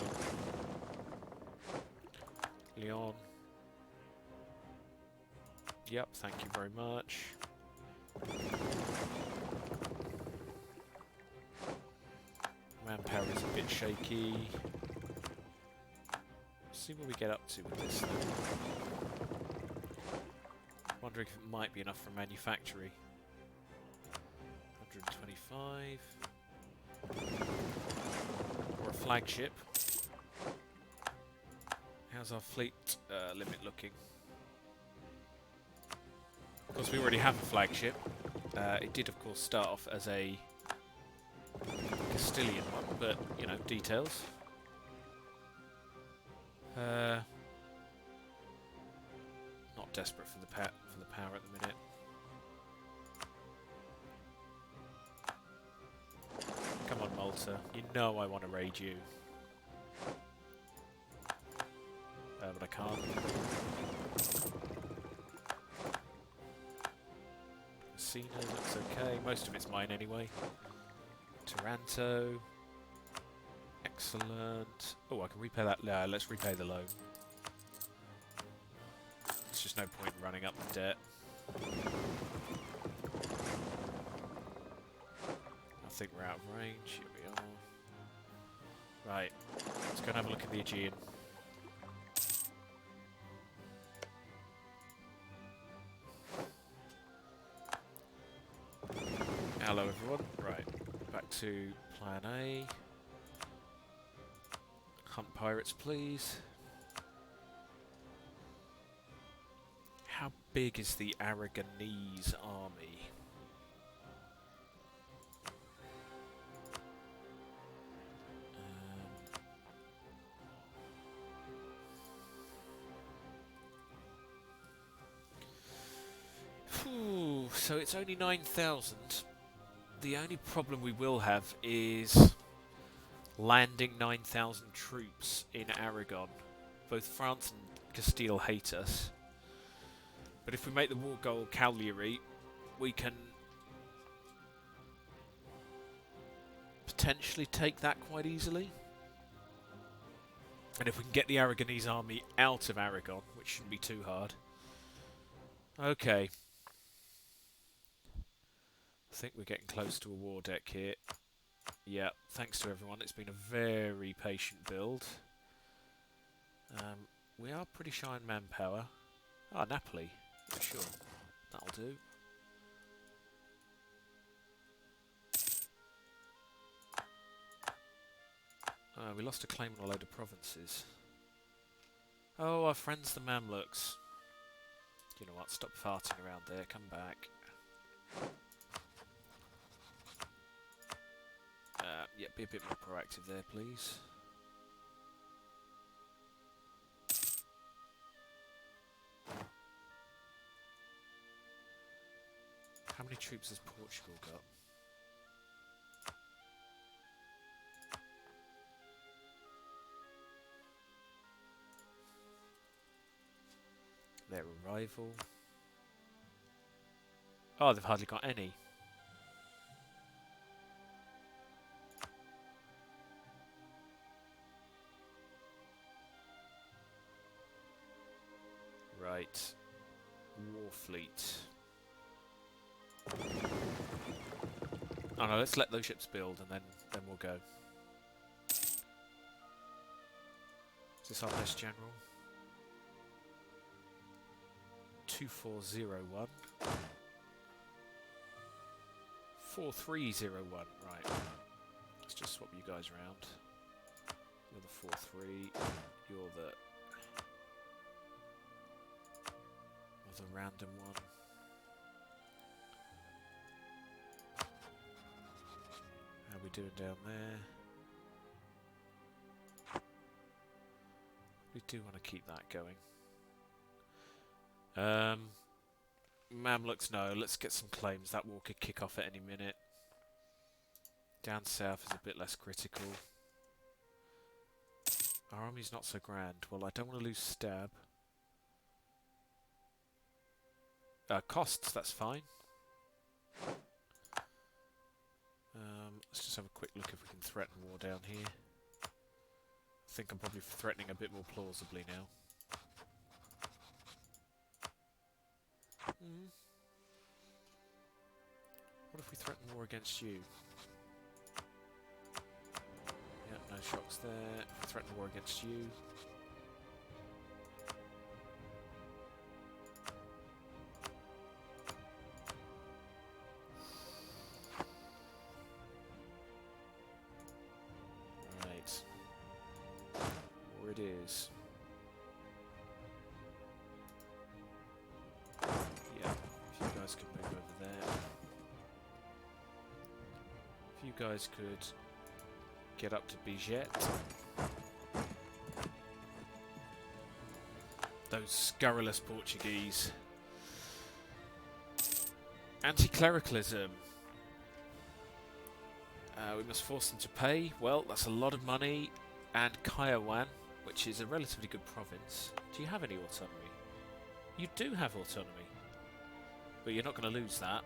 Lyon. Yep, thank you very much. Manpower is a bit shaky. See what we get up to with this then. Wondering if it might be enough for manufactory. 125. Or a flagship. How's our fleet limit looking? Of course, we already have a flagship. It did, of course, start off as a Castilian one, but, you know, details. Not desperate for the power at the minute. Come on, Malta. You know I want to raid you. But I can't. Messina looks okay. Most of it's mine anyway. Taranto. Excellent. Oh, I can repay that. Let's repay the loan. There's just no point in running up the debt. I think we're out of range. Here we are. Right. Let's go and have a look at the Aegean. Hello everyone. Right. Back to plan A. Hunt pirates, please. How big is the Aragonese army? So it's only 9,000. The only problem we will have is landing 9,000 troops in Aragon. Both France and Castile hate us. But if we make the war goal Cagliari, we can potentially take that quite easily. And if we can get the Aragonese army out of Aragon, which shouldn't be too hard. Okay. I think we're getting close to a war deck here. Yeah, thanks to everyone. It's been a very patient build. We are pretty shy on manpower. Ah, Napoli. Yeah, sure. That'll do. We lost a claim on a load of provinces. Oh, our friends the Mamluks. You know what? Stop farting around there. Come back. Yeah, be a bit more proactive there, please. How many troops has Portugal got? Their arrival. Oh, they've hardly got any. Right. War fleet. Oh no, let's let those ships build and then we'll go. Is this our best general? 2401. 4301. Right. Let's just swap you guys around. You're the 4-3. You're the random one. How are we doing down there? We do want to keep that going. Mamluks, no. Let's get some claims. That war could kick off at any minute. Down south is a bit less critical. Our army's not so grand. Well, I don't want to lose stab. Costs, that's fine. Let's just have a quick look if we can threaten war down here. I think I'm probably threatening a bit more plausibly now. What if we threaten war against you? Yeah, no shocks there. If we threaten war against you. Right. War it is. Yeah, if you guys can move over there. If you guys could get up to Biget. Those scurrilous Portuguese. Anti-clericalism. We must force them to pay. Well, that's a lot of money. And Kairouan, which is a relatively good province. Do you have any autonomy? You do have autonomy. But you're not going to lose that.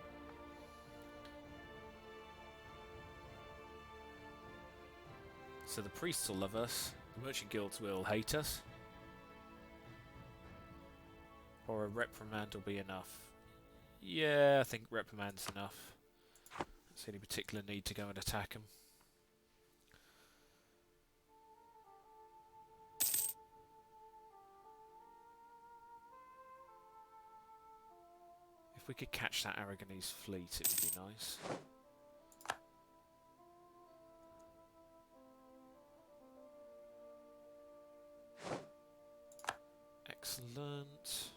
So the priests will love us. The merchant guilds will hate us. Or a reprimand will be enough. Yeah, I think reprimand's enough. Don't see any particular need to go and attack them. If we could catch that Aragonese fleet, it would be nice. Excellent.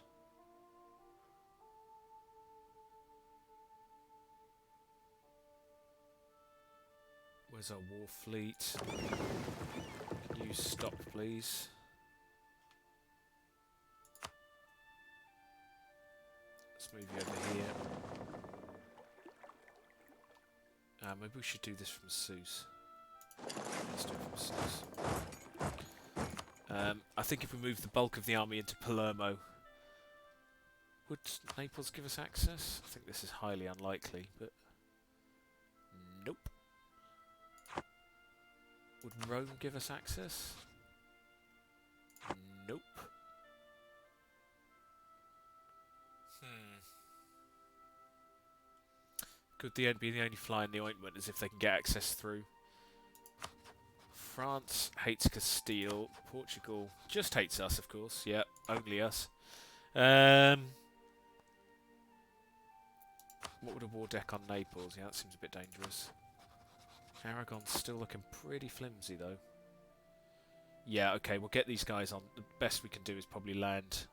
Where's our war fleet? Can you stop, please? Let's move you over here. Maybe we should do this from Seuss. Let's do it from Seuss. I think if we move the bulk of the army into Palermo, would Naples give us access? I think this is highly unlikely, but nope. Would Rome give us access? Nope. Could the end be the only fly in the ointment as if they can get access through? France hates Castile. Portugal just hates us, of course. Yeah, only us. What would a war deck on Naples? Yeah, that seems a bit dangerous. Aragon's still looking pretty flimsy, though. Yeah, okay, we'll get these guys on. The best we can do is probably land.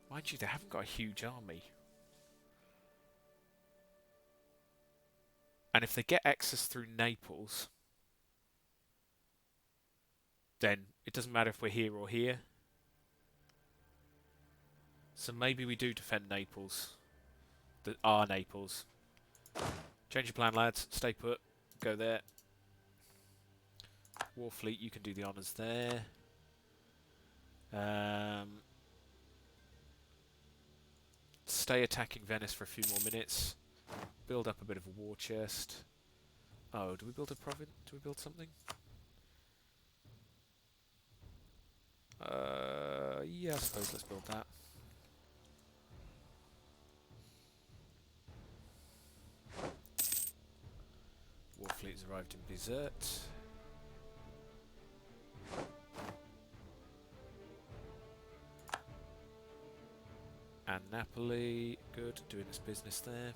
Mind you, they haven't got a huge army. And if they get access through Naples, then it doesn't matter if we're here or here. So maybe we do defend Naples. Our Naples. Change your plan, lads. Stay put. Go there. War fleet, you can do the honours there. Stay attacking Venice for a few more minutes. Build up a bit of a war chest. Oh, do we build a province? Do we build something? Yeah, I suppose let's build that. War fleet has arrived in Bizerte. And Napoli, good, doing his business there.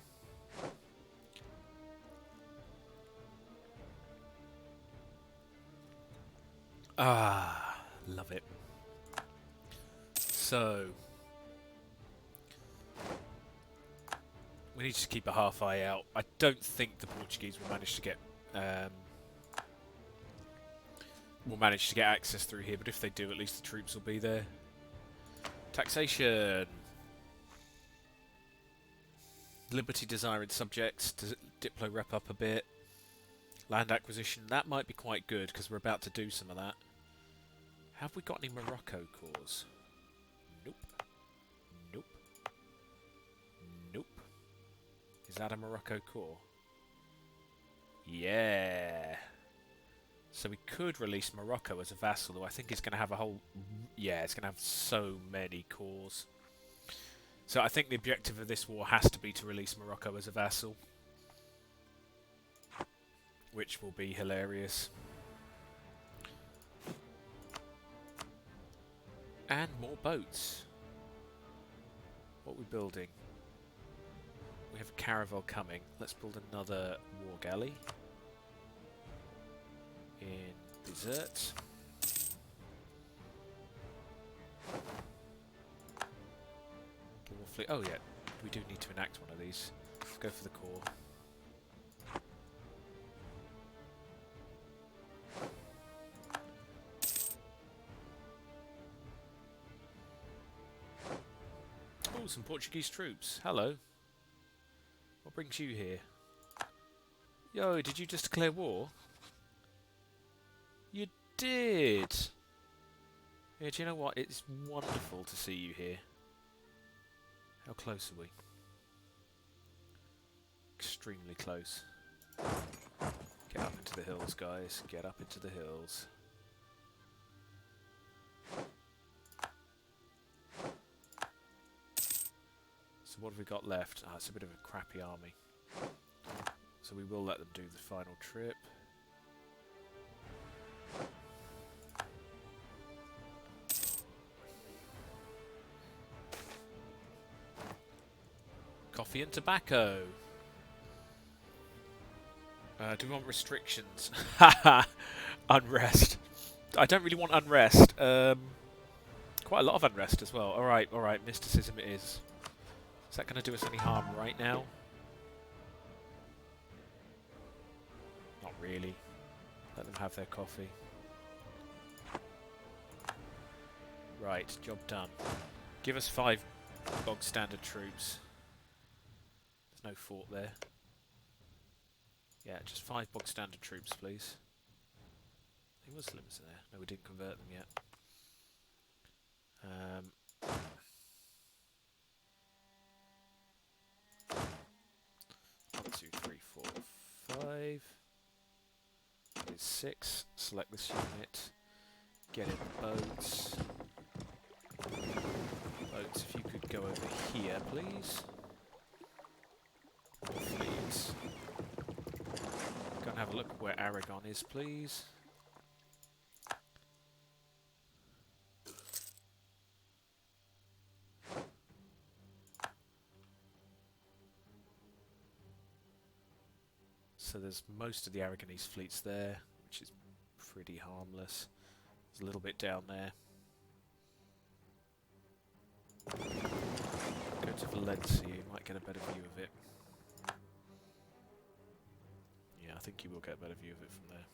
Ah, love it. So, we need to keep a half eye out. I don't think the Portuguese will manage to get access through here, but if they do, at least the troops will be there. Taxation. Liberty desiring subjects to Diplo rep up a bit. Land acquisition, that might be quite good because we're about to do some of that. Have we got any Morocco cores? Nope. Nope. Is that a Morocco core? Yeah. So we could release Morocco as a vassal, though I think it's going to have a whole... Yeah, it's going to have so many cores. So I think the objective of this war has to be to release Morocco as a vassal. Which will be hilarious. And more boats. What are we building? We have a caravel coming. Let's build another war galley. In desert. Oh yeah, we do need to enact one of these. Let's go for the core. Oh, some Portuguese troops. Hello. What brings you here? Yo, did you just declare war? You did! Yeah, do you know what? It's wonderful to see you here. How close are we? Extremely close. Get up into the hills, guys. Get up into the hills. So what have we got left? Ah, it's a bit of a crappy army. So we will let them do the final trip. Coffee and tobacco. Do we want restrictions? Haha! Unrest. I don't really want unrest. Quite a lot of unrest as well. Alright, mysticism it is. Is that going to do us any harm right now? Not really. Let them have their coffee. Right, job done. Give us 5 bog standard troops. There's no fort there. Yeah, just 5 bog standard troops, please. Any Muslims there? No, we didn't convert them yet. 1, 2, 3, 4, 5. That is 6. Select this unit. Get in the boats. Boats, if you could go over here, please. More fleets. Go and have a look where Aragon is, please. So there's most of the Aragonese fleets there, which is pretty harmless. There's a little bit down there. Go to Valencia, you might get a better view of it. Yeah, I think you will get a better view of it from there.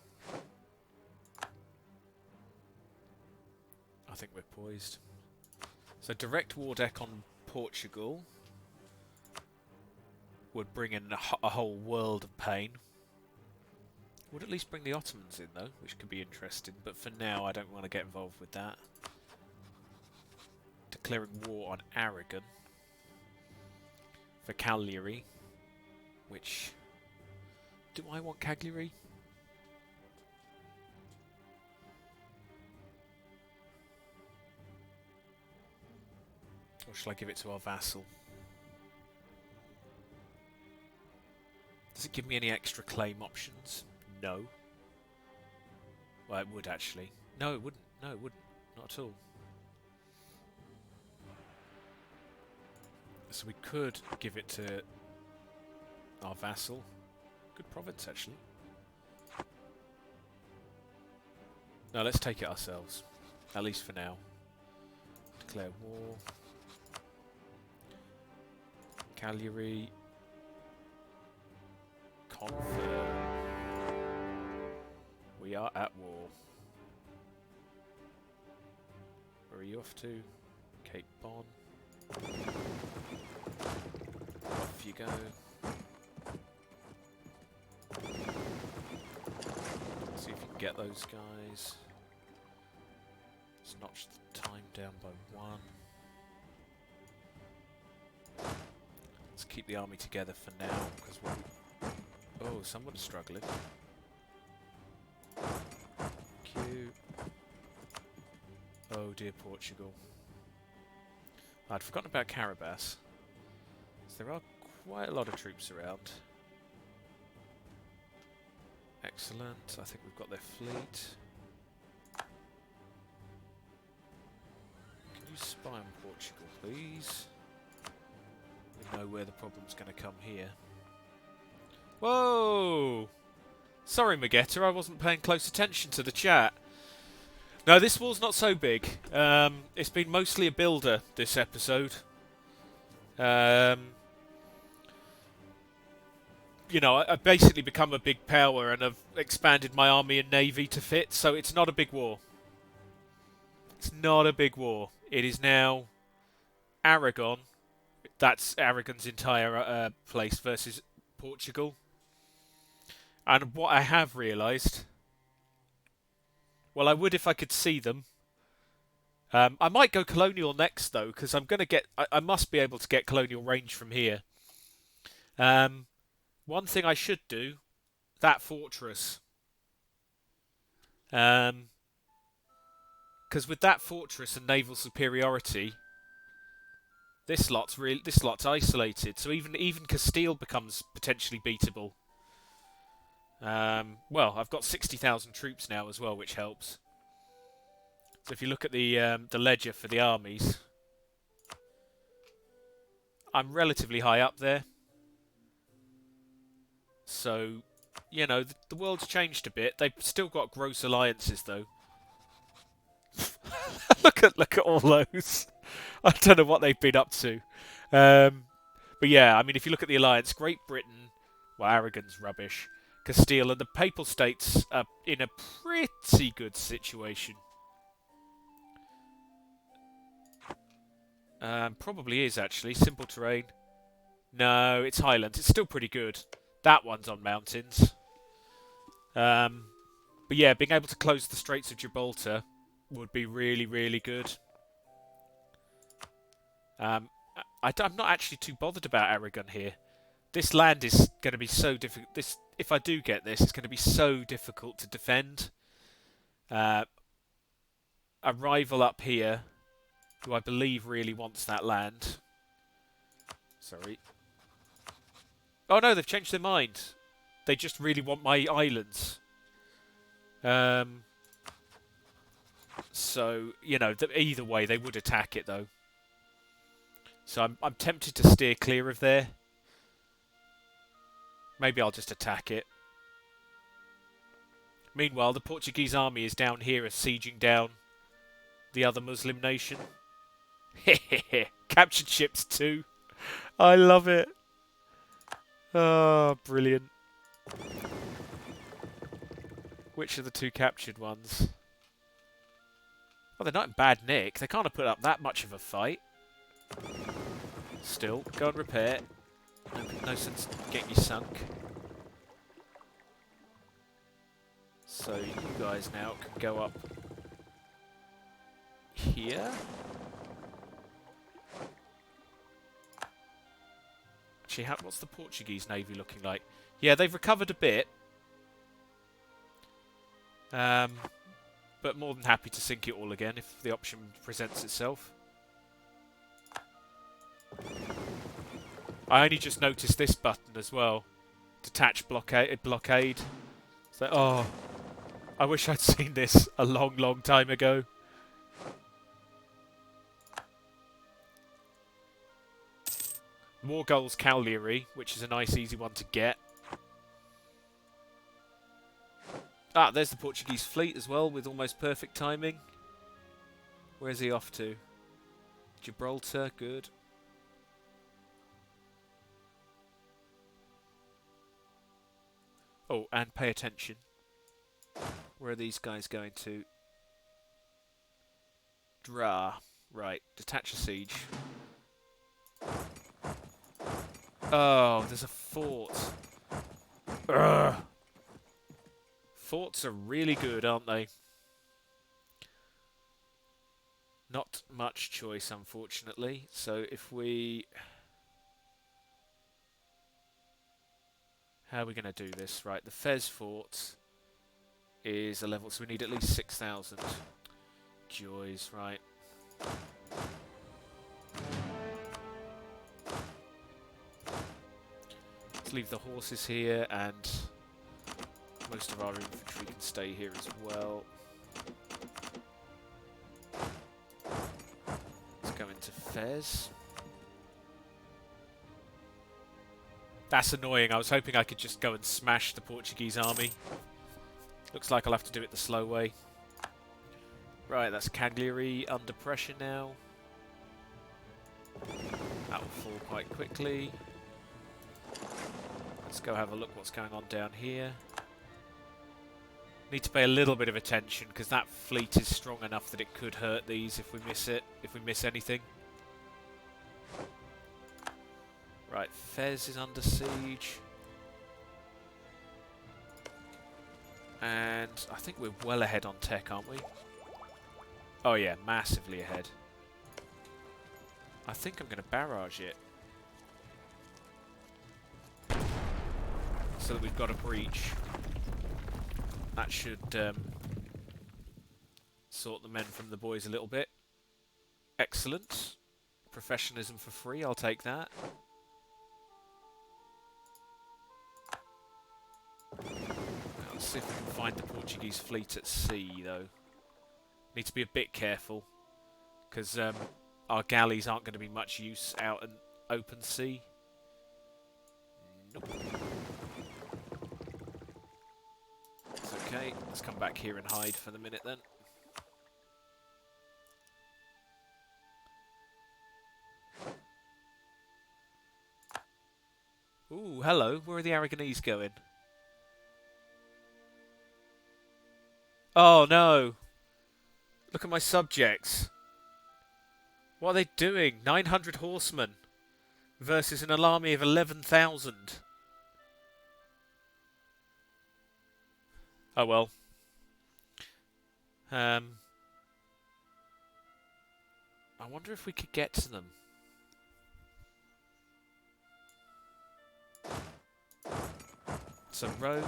I think we're poised. So direct war deck on Portugal would bring in a whole world of pain. Would at least bring the Ottomans in though, which could be interesting, but for now I don't want to get involved with that. Declaring war on Aragon for Cagliari, which... Do I want Cagliari? Or shall I give it to our vassal? Does it give me any extra claim options? No. Well, it would actually. No, it wouldn't. No, it wouldn't. Not at all. So we could give it to our vassal. Good province, actually. No, let's take it ourselves. At least for now. Declare war. Cagliari. Confirm. We are at war. Where are you off to? Cape Bon. Off you go. See if you can get those guys. Let's notch the time down by 1. Let's keep the army together for now, because oh, someone's struggling. Q. Oh dear, Portugal. I'd forgotten about Carabas. So there are quite a lot of troops around. Excellent. I think we've got their fleet. Can you spy on Portugal, please? We know where the problem's going to come here. Whoa! Sorry, Magetta, I wasn't paying close attention to the chat. No, this war's not so big. It's been mostly a builder, this episode. You know, I've basically become a big power and I've expanded my army and navy to fit, so it's not a big war. It's not a big war. It is now Aragon. That's Aragon's entire place versus Portugal. And what I have realised... Well, I would if I could see them. I might go colonial next, though, because I'm going to get... I must be able to get colonial range from here. One thing I should do, that fortress. Because with that fortress and naval superiority, this lot's isolated. So even Castile becomes potentially beatable. Well, I've got 60,000 troops now as well, which helps. So if you look at the ledger for the armies, I'm relatively high up there. So, you know, the world's changed a bit. They've still got gross alliances, though. look at all those. I don't know what they've been up to. But yeah, I mean, if you look at the alliance, Great Britain, well, Aragon's rubbish. Castile and the Papal States are in a pretty good situation. Probably is, actually. Simple terrain. No, it's highlands. It's still pretty good. That one's on mountains. But yeah, being able to close the Straits of Gibraltar would be really, really good. I'm not actually too bothered about Aragon here. This land is going to be so difficult. If I do get this, it's going to be so difficult to defend. A rival up here, who I believe really wants that land. Sorry. Oh no, they've changed their mind. They just really want my islands. So, you know, either way, they would attack it though. So I'm tempted to steer clear of there. Maybe I'll just attack it. Meanwhile, the Portuguese army is down here sieging down the other Muslim nation. Captured ships too. I love it. Oh, brilliant. Which are the two captured ones? Oh, they're not in bad nick. They can't have put up that much of a fight. Still, go and repair. No sense getting you sunk. So you guys now can go up here. Actually, what's the Portuguese navy looking like? Yeah, they've recovered a bit. But more than happy to sink it all again if the option presents itself. I only just noticed this button as well. Detach blockade. So, oh, I wish I'd seen this a long, long time ago. Morgul's Cavalry, which is a nice, easy one to get. Ah, there's the Portuguese fleet as well, with almost perfect timing. Where's he off to? Gibraltar, good. Oh, and pay attention. Where are these guys going to? Dra. Right, detach a siege. Oh, there's a fort. Ugh. Forts are really good, aren't they? Not much choice, unfortunately. So if we... How are we going to do this? Right, the Fez fort is a level, so we need at least 6,000. Joys, right. Let's leave the horses here, and most of our infantry can stay here as well. Let's go into Fez. That's annoying. I was hoping I could just go and smash the Portuguese army. Looks like I'll have to do it the slow way. Right, that's Cagliari under pressure now. That will fall quite quickly. Let's go have a look what's going on down here. Need to pay a little bit of attention because that fleet is strong enough that it could hurt these if we miss it, if we miss anything. Right, Fez is under siege. And I think we're well ahead on tech, aren't we? Oh yeah, massively ahead. I think I'm going to barrage it. So that we've got a breach. That should sort the men from the boys a little bit. Excellent. Professionalism for free, I'll take that. Let's see if we can find the Portuguese fleet at sea, though. Need to be a bit careful, because our galleys aren't going to be much use out in open sea. Nope. It's okay. Let's come back here and hide for the minute then. Ooh, hello. Where are the Aragonese going? Oh no! Look at my subjects. What are they doing? 900 horsemen versus an army of 11,000. Oh well. I wonder if we could get to them. So Rome.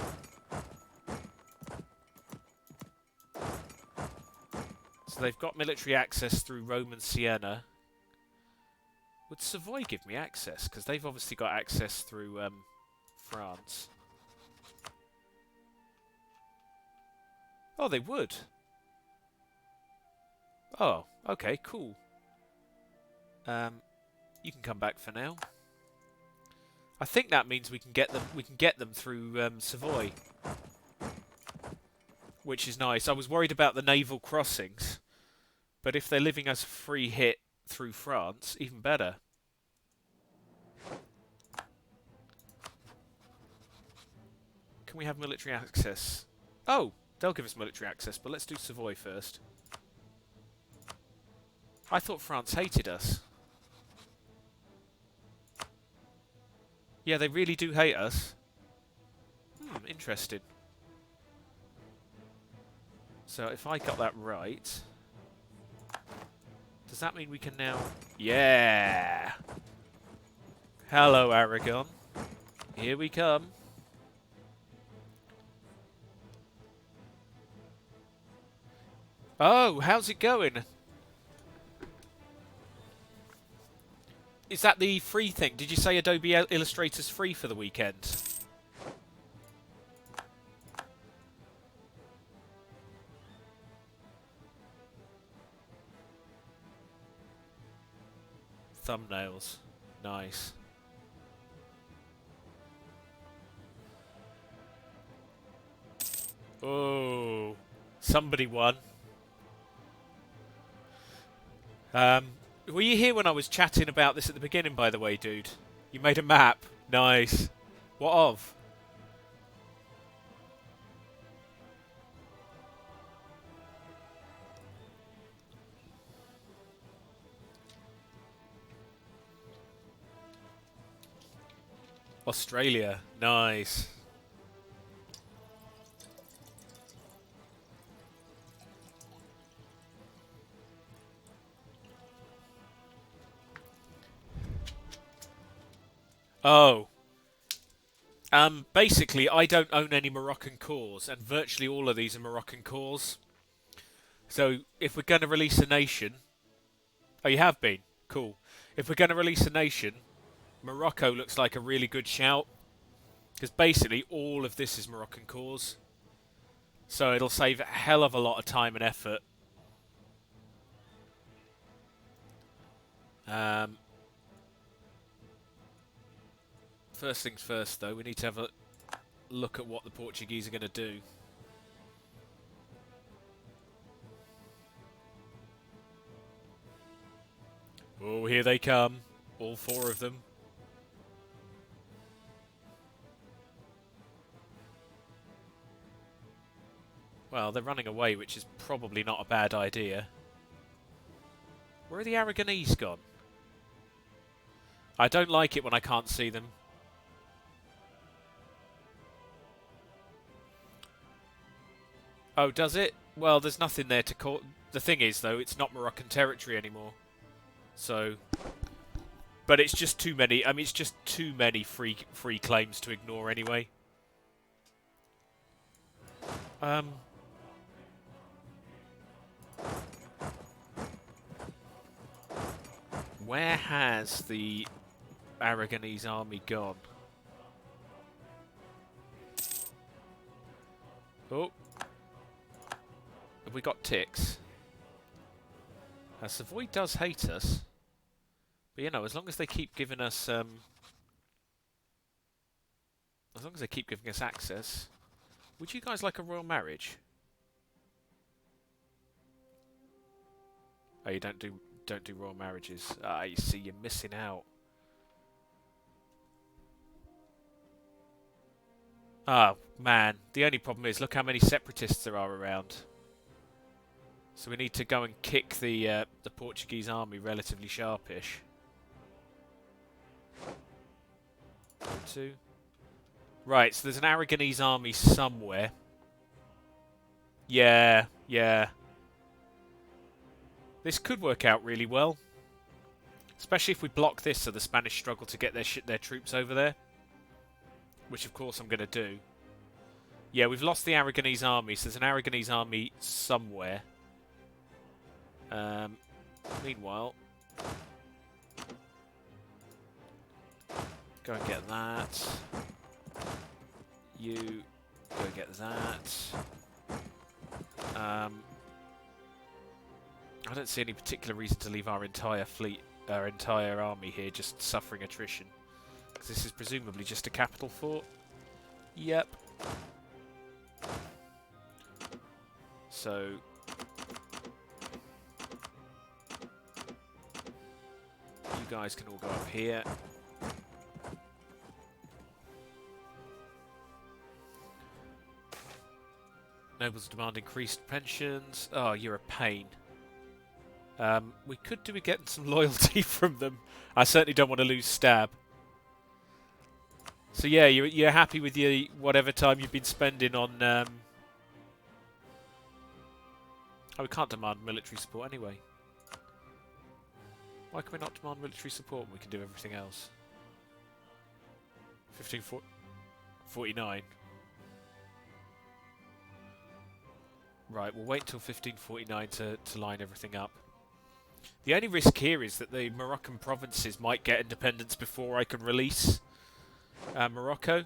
So they've got military access through Rome and Siena. Would Savoy give me access? Because they've obviously got access through France. Oh, they would. Oh, okay, cool. You can come back for now. I think that means we can get them. We can get them through Savoy, which is nice. I was worried about the naval crossings, but if they're living as a free hit through France, even better. Can we have military access? Oh, they'll give us military access, but let's do Savoy first. I thought France hated us. Yeah, they really do hate us. Interesting. So if I got that right, does that mean we can now... Yeah! Hello, Aragon. Here we come. Oh, how's it going? Is that the free thing? Did you say Adobe Illustrator's free for the weekend? Thumbnails. Nice. Oh, somebody won. Were you here when I was chatting about this at the beginning, by the way, dude? You made a map. Nice. What of? Australia. Nice. Oh. Basically, I don't own any Moroccan cores, and virtually all of these are Moroccan cores. So if we're going to release a nation... Oh, you have been? Cool. If we're going to release a nation, Morocco looks like a really good shout. Because basically all of this is Moroccan cores. So it'll save a hell of a lot of time and effort. First things first, though, we need to have a look at what the Portuguese are going to do. Oh, here they come. All four of them. Well, they're running away, which is probably not a bad idea. Where are the Aragonese gone? I don't like it when I can't see them. Oh, does it? Well, there's nothing there to call... The thing is, though, it's not Moroccan territory anymore. So... But it's just too many... I mean, it's just too many free claims to ignore anyway. Where has the Aragonese army gone? Oh. Have we got ticks? Savoy does hate us. But, you know, as long as they keep giving us... as long as they keep giving us access... Would you guys like a royal marriage? Oh, you don't do royal marriages. Ah, you see, you're missing out. Ah, man. The only problem is, look how many separatists there are around. So we need to go and kick the Portuguese army relatively sharpish. 2. Right, so there's an Aragonese army somewhere. Yeah, yeah. This could work out really well. Especially if we block this so the Spanish struggle to get their troops over there. Which, of course, I'm going to do. Yeah, we've lost the Aragonese army, so there's an Aragonese army somewhere. Meanwhile... Go and get that. You go get that. I don't see any particular reason to leave our entire fleet, our entire army here just suffering attrition. Because this is presumably just a capital fort. Yep. So... You guys can all go up here. Nobles demand increased pensions. Oh, you're a pain. We could do with getting some loyalty from them. I certainly don't want to lose stab. So yeah, you're happy with your whatever time you've been spending on... Oh, we can't demand military support anyway. Why can we not demand military support when we can do everything else? 1549. Right, we'll wait till 1549 to line everything up. The only risk here is that the Moroccan provinces might get independence before I can release Morocco.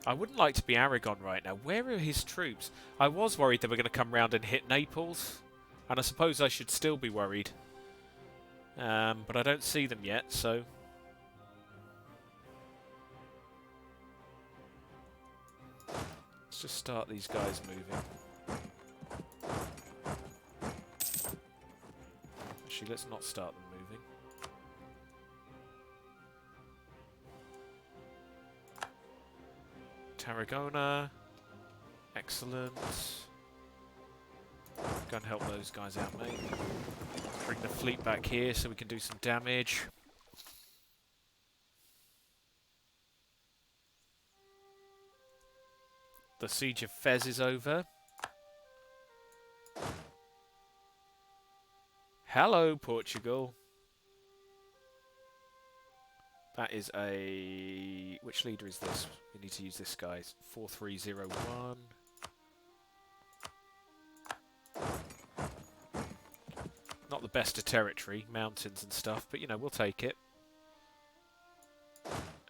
I wouldn't like to be Aragon right now. Where are his troops? I was worried they were going to come round and hit Naples. And I suppose I should still be worried. But I don't see them yet, so... Let's just start these guys moving. Actually, let's not start them moving. Tarragona. Excellent. Go and help those guys out, mate. Bring the fleet back here so we can do some damage. The siege of Fez is over. Hello, Portugal. That is a... Which leader is this? We need to use this guy. 4301. Not the best of territory, mountains and stuff, but you know, we'll take it.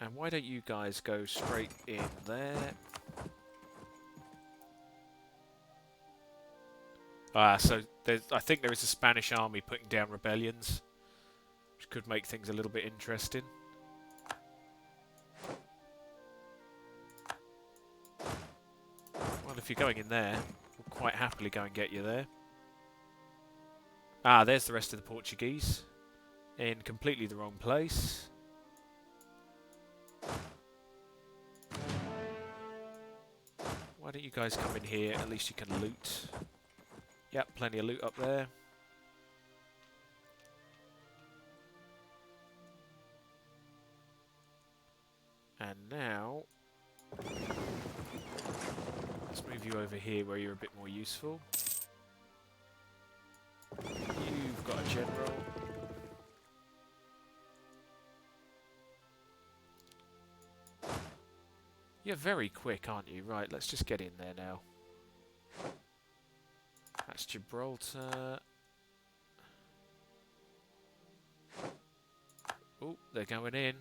And why don't you guys go straight in there? So I think there is a Spanish army putting down rebellions, which could make things a little bit interesting. Well, if you're going in there, we'll quite happily go and get you there. Ah, there's the rest of the Portuguese. In completely the wrong place. Why don't you guys come in here? At least you can loot. Yep, plenty of loot up there. And now... let's move you over here where you're a bit more useful. You've got a general. You're very quick, aren't you? Right, let's just get in there now. That's Gibraltar. Oh, they're going in.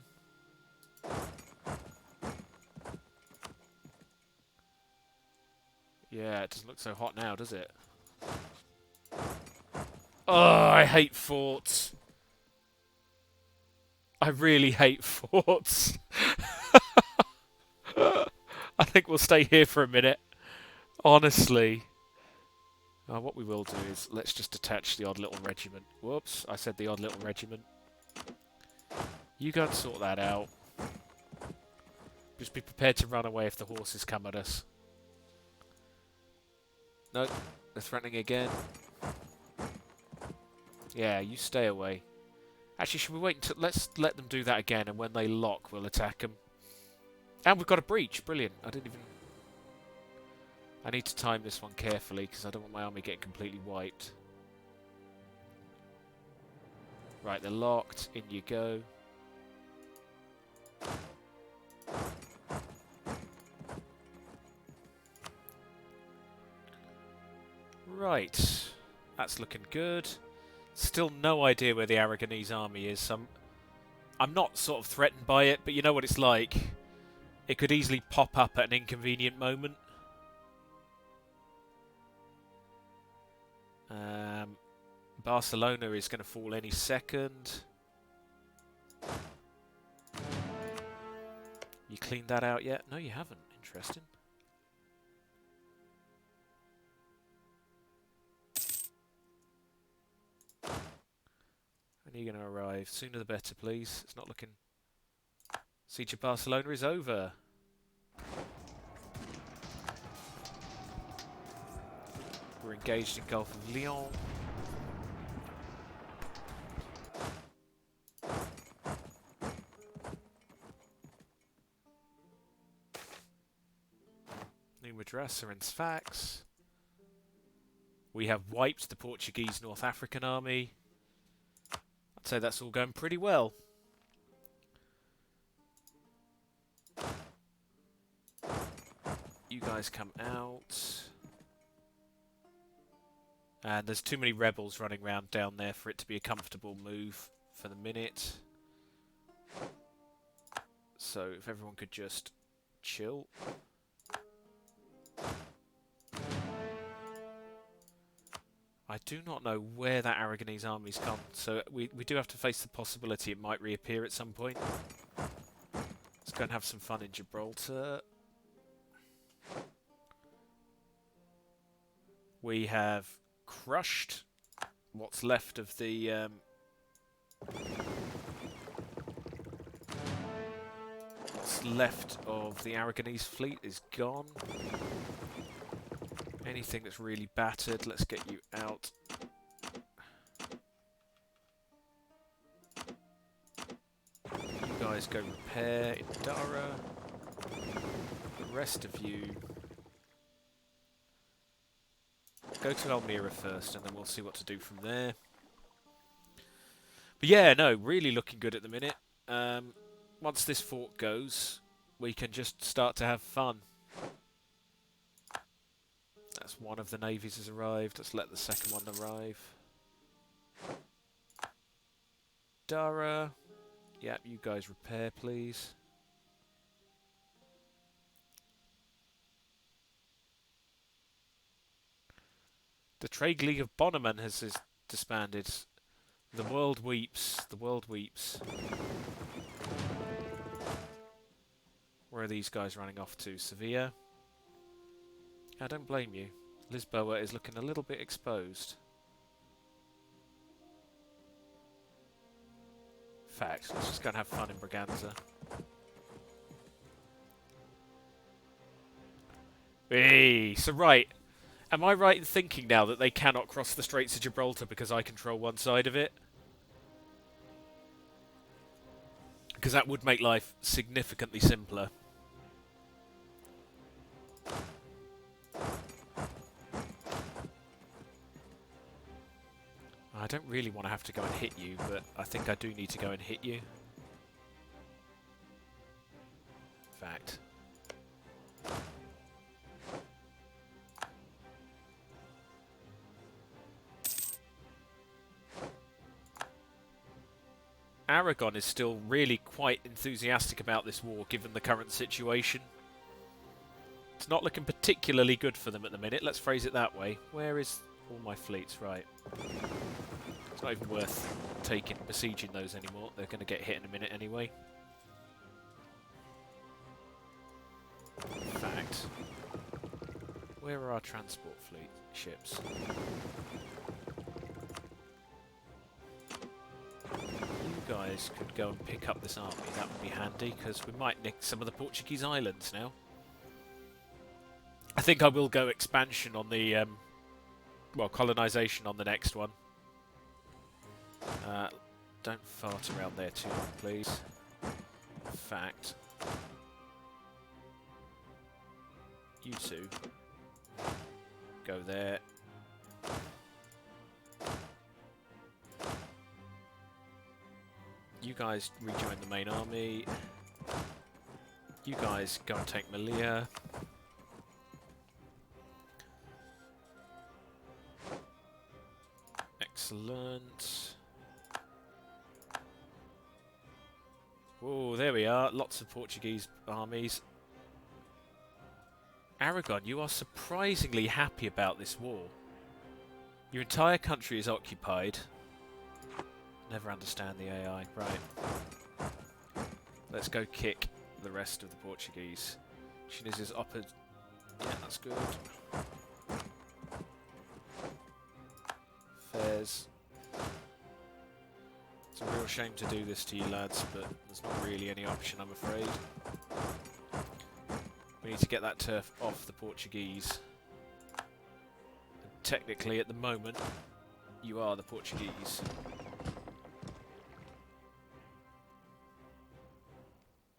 Yeah, it doesn't look so hot now, does it? Oh, I hate forts. I really hate forts. I think we'll stay here for a minute. Honestly. What we will do is, let's just detach the odd little regiment. Whoops, I said the odd little regiment. You go and sort that out. Just be prepared to run away if the horses come at us. No, they're threatening again. Yeah, you stay away. Actually, should we wait until... let's let them do that again, and when they lock, we'll attack them. And we've got a breach. Brilliant. I didn't even... I need to time this one carefully, because I don't want my army getting completely wiped. Right, they're locked. In you go. Right. That's looking good. Still no idea where the Aragonese army is. I'm not sort of threatened by it, but you know what it's like. It could easily pop up at an inconvenient moment. Barcelona is going to fall any second. You cleaned that out yet? No, you haven't. Interesting. When are you going to arrive? Sooner the better, please. It's not looking... Siege of Barcelona is over. We're engaged in Gulf of Lyon. New Madrasa and Sfax. We have wiped the Portuguese North African army. I'd say that's all going pretty well. You guys come out. And there's too many rebels running around down there for it to be a comfortable move for the minute. So if everyone could just chill. I do not know where that Aragonese army's gone, so we do have to face the possibility it might reappear at some point. Let's go and have some fun in Gibraltar. We have crushed what's left of the what's left of the Aragonese fleet is gone. Anything that's really battered, let's get you out. You guys go repair in Dara. The rest of you go to Elmira first, and then we'll see what to do from there. But yeah, no, really looking good at the minute. Once this fort goes, we can just start to have fun. That's one of the navies has arrived. Let's let the second one arrive. Dara. Yep, you guys repair, please. The Trade League of Bonneman has disbanded. The world weeps. The world weeps. Where are these guys running off to? Sevilla? I don't blame you. Lisboa is looking a little bit exposed. Fact. Let's just go and have fun in Braganza. Hey, so right. Am I right in thinking now that they cannot cross the Straits of Gibraltar because I control one side of it? Because that would make life significantly simpler. I don't really want to have to go and hit you, but I think I do need to go and hit you. Fact. Aragon is still really quite enthusiastic about this war, given the current situation. It's not looking particularly good for them at the minute, let's phrase it that way. Where is all my fleets? Right. It's not even worth besieging those anymore. They're going to get hit in a minute anyway. In fact, where are our transport fleet ships? You guys could go and pick up this army. That would be handy, because we might nick some of the Portuguese islands now. I think I will go expansion on the, well, colonisation on the next one. Don't fart around there too long, please. In fact, you two go there. You guys rejoin the main army. You guys go and take Melilla. Excellent. Oh, there we are. Lots of Portuguese armies. Aragon, you are surprisingly happy about this war. Your entire country is occupied. Never understand the AI. Right. Let's go kick the rest of the Portuguese. Chinese is upper. Yeah, that's good. Fairs. It's a real shame to do this to you lads, but there's not really any option, I'm afraid. We need to get that turf off the Portuguese. And technically, at the moment, you are the Portuguese.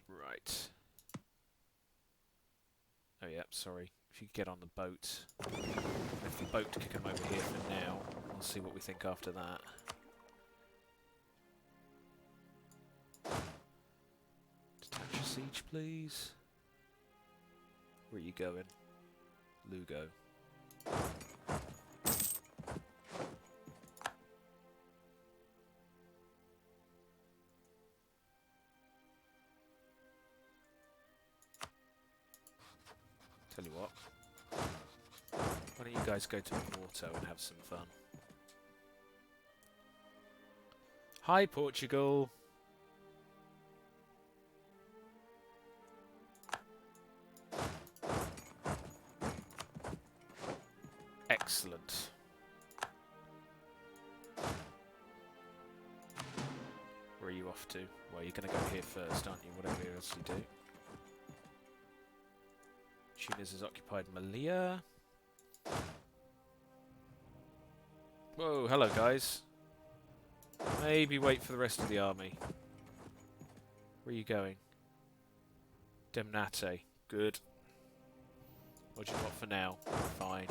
Right. Oh yeah, sorry. If you could get on the boat. If the boat to kick them over here for now. We'll see what we think after that. Detach a siege, please. Where are you going? Lugo. Tell you what. Why don't you guys go to Porto and have some fun? Hi, Portugal. Excellent. Where are you off to? Well, you're going to go here first, aren't you? Whatever else you do. Tunis has occupied Melilla. Whoa, hello guys. Maybe wait for the rest of the army. Where are you going? Demnate. Good. What do you want for now? Fine.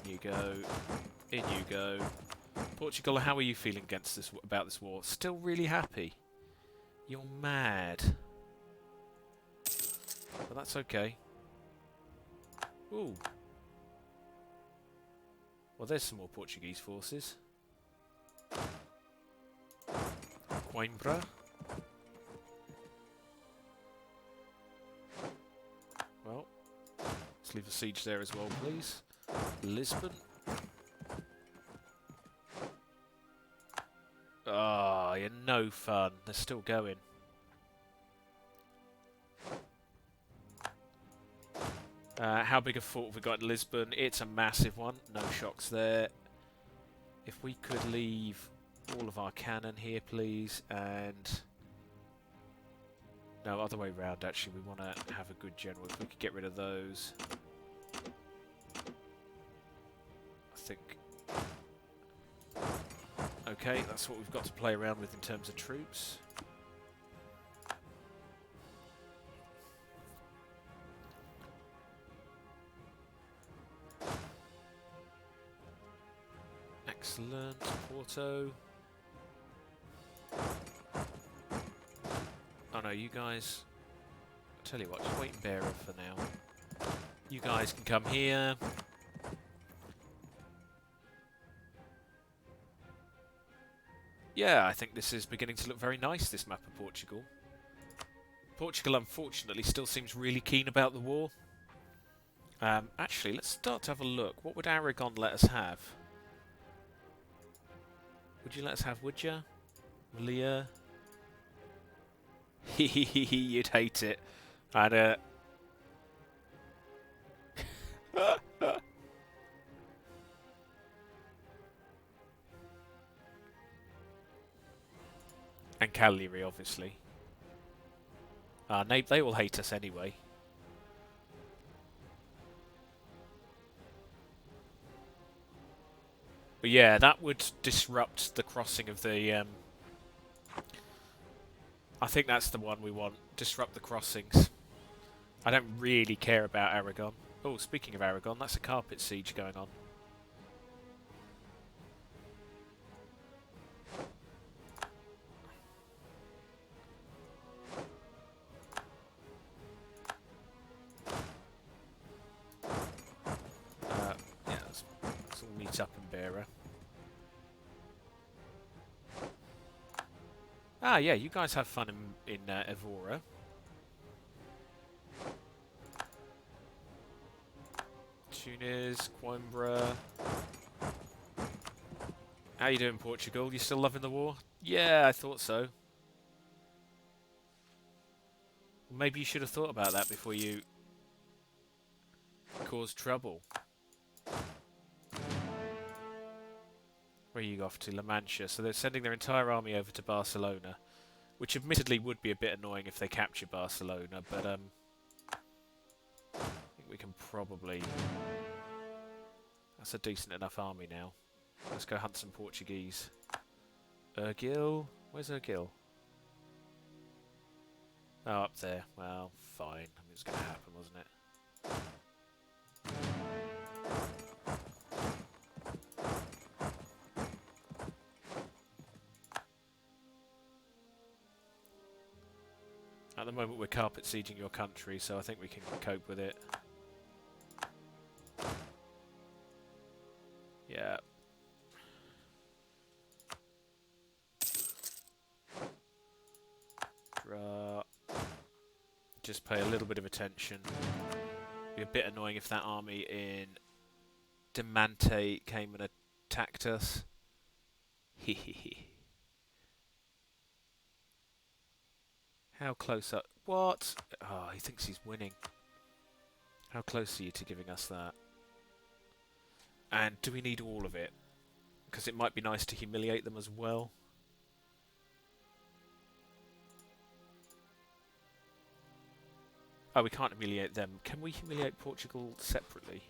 In you go. In you go. Portugal, how are you feeling against this about this war? Still really happy? You're mad. But that's okay. Ooh. Well, there's some more Portuguese forces. Coimbra. Well, let's leave a siege there as well, please. Lisbon. Ah, you're no fun. They're still going. How big a fort have we got in Lisbon? It's a massive one. No shocks there. If we could leave all of our cannon here, please, and... No, other way round, actually. We want to have a good general. If we could get rid of those... I think... Okay, that's what we've got to play around with in terms of troops. Excellent. Porto. Oh no, you guys... I'll tell you what, just wait and bear it for now. You guys can come here. Yeah, I think this is beginning to look very nice, this map of Portugal. Portugal, unfortunately, still seems really keen about the war. Actually, let's start to have a look. What would Aragon let us have? Would you let us have, would you? Leah? Hehehe, you'd hate it. And, and Cagliari, obviously. They will hate us anyway. But yeah, that would disrupt the crossing of the... I think that's the one we want. Disrupt the crossings. I don't really care about Aragon. Oh, speaking of Aragon, that's a carpet siege going on. Yeah, let's all meet up in Beira. Ah, yeah, you guys have fun in Evora. Tunis, Coimbra. How you doing, Portugal? You still loving the war? Yeah, I thought so. Maybe you should have thought about that before you caused trouble. Where are you off to? La Mancha. So they're sending their entire army over to Barcelona, which admittedly would be a bit annoying if they capture Barcelona, but I think we can probably... That's a decent enough army now. Let's go hunt some Portuguese. Urgil? Where's Urgil? Oh, up there. Well, fine. I mean, it was going to happen, wasn't it? At the moment, we're carpet sieging your country, so I think we can cope with it. Yeah. Draw. Just pay a little bit of attention. Be a bit annoying if that army in Demante came and attacked us. Hehehe. How close up? What? Oh, he thinks he's winning. How close are you to giving us that? And do we need all of it? Because it might be nice to humiliate them as well. Oh, we can't humiliate them. Can we humiliate Portugal separately?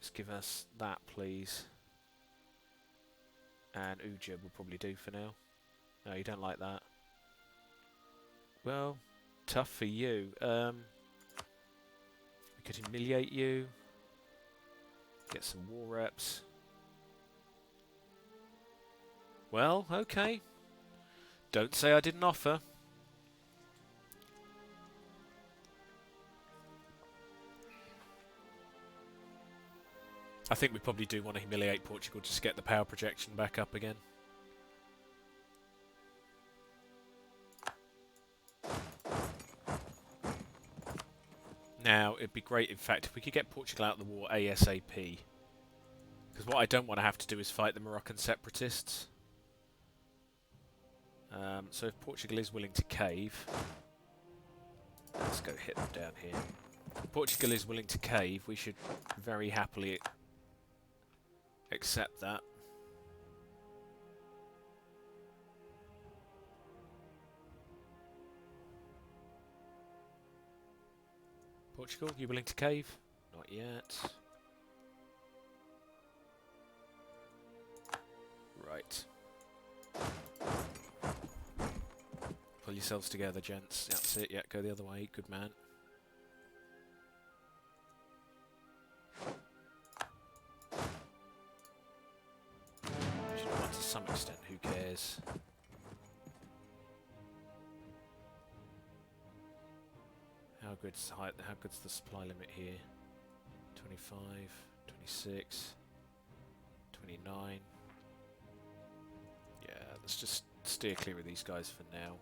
Just give us that, please. And Uja will probably do for now. No, you don't like that. Well, tough for you. We could humiliate you. Get some war reps. Well, okay. Don't say I didn't offer. I think we probably do want to humiliate Portugal just to get the power projection back up again. Now, it'd be great, in fact, if we could get Portugal out of the war ASAP. Because what I don't want to have to do is fight the Moroccan separatists. So if Portugal is willing to cave... Let's go hit them down here. If Portugal is willing to cave, we should very happily accept that. Portugal, you willing to cave? Not yet. Right. Pull yourselves together, gents. That's it. Yeah, go the other way. Good man. You know what, to some extent, who cares? How good's the supply limit here? 25, 26, 29. Yeah, let's just steer clear of these guys for now.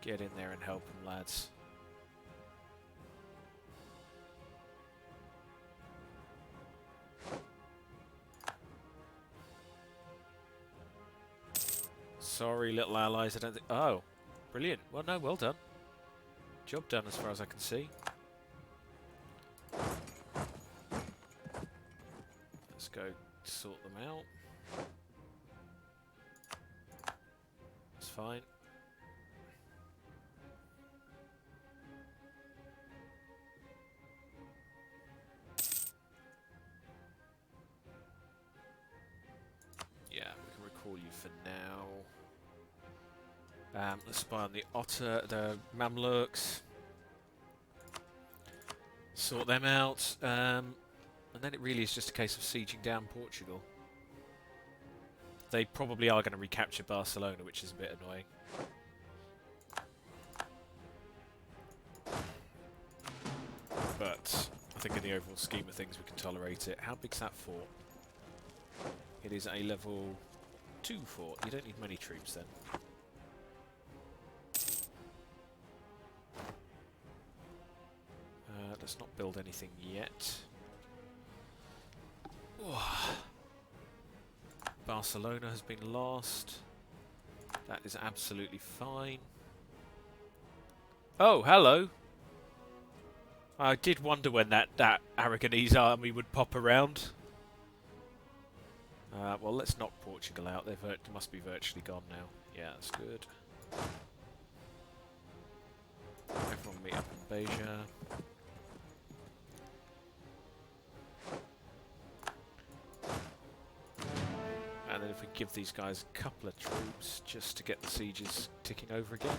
Get in there and help them, lads. Sorry, little allies, I don't think... Oh, brilliant. Well, no, well done. Job done as far as I can see. Let's go sort them out. It's fine. Yeah, we can recall you for now. Let's spy on the the Mamluks. Sort them out. And then it really is just a case of sieging down Portugal. They probably are going to recapture Barcelona, which is a bit annoying. But I think in the overall scheme of things we can tolerate it. How big's that fort? It is a level 2 fort. You don't need many troops then. Let's not build anything yet. Barcelona has been lost. That is absolutely fine. Oh, hello. I did wonder when that Aragonese army would pop around. Well, let's knock Portugal out. They must be virtually gone now. Yeah, that's good. Everyone meet up in Beja. And then if we give these guys a couple of troops just to get the sieges ticking over again.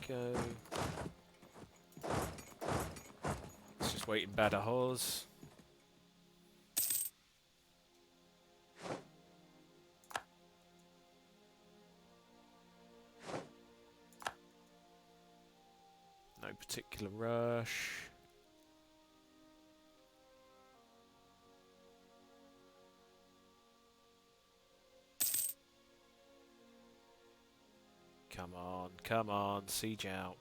Go. Let's just wait in Badajoz. No particular rush. Come on, siege out.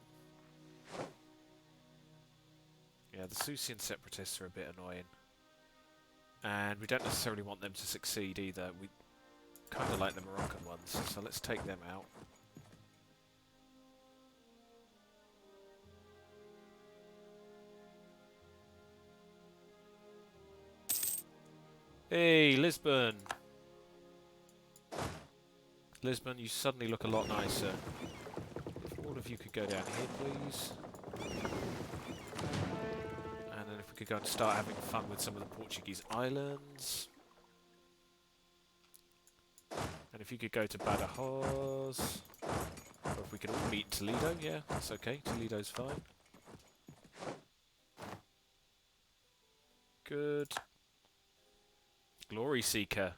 Yeah, the Sousian separatists are a bit annoying. And we don't necessarily want them to succeed either. We kind of like the Moroccan ones, so let's take them out. Hey, Lisbon! Lisbon, you suddenly look a lot nicer. If all of you could go down here, please. And then if we could go and start having fun with some of the Portuguese islands. And if you could go to Badajoz. Or if we could all meet in Toledo, yeah, that's okay. Toledo's fine. Good. Glory Seeker.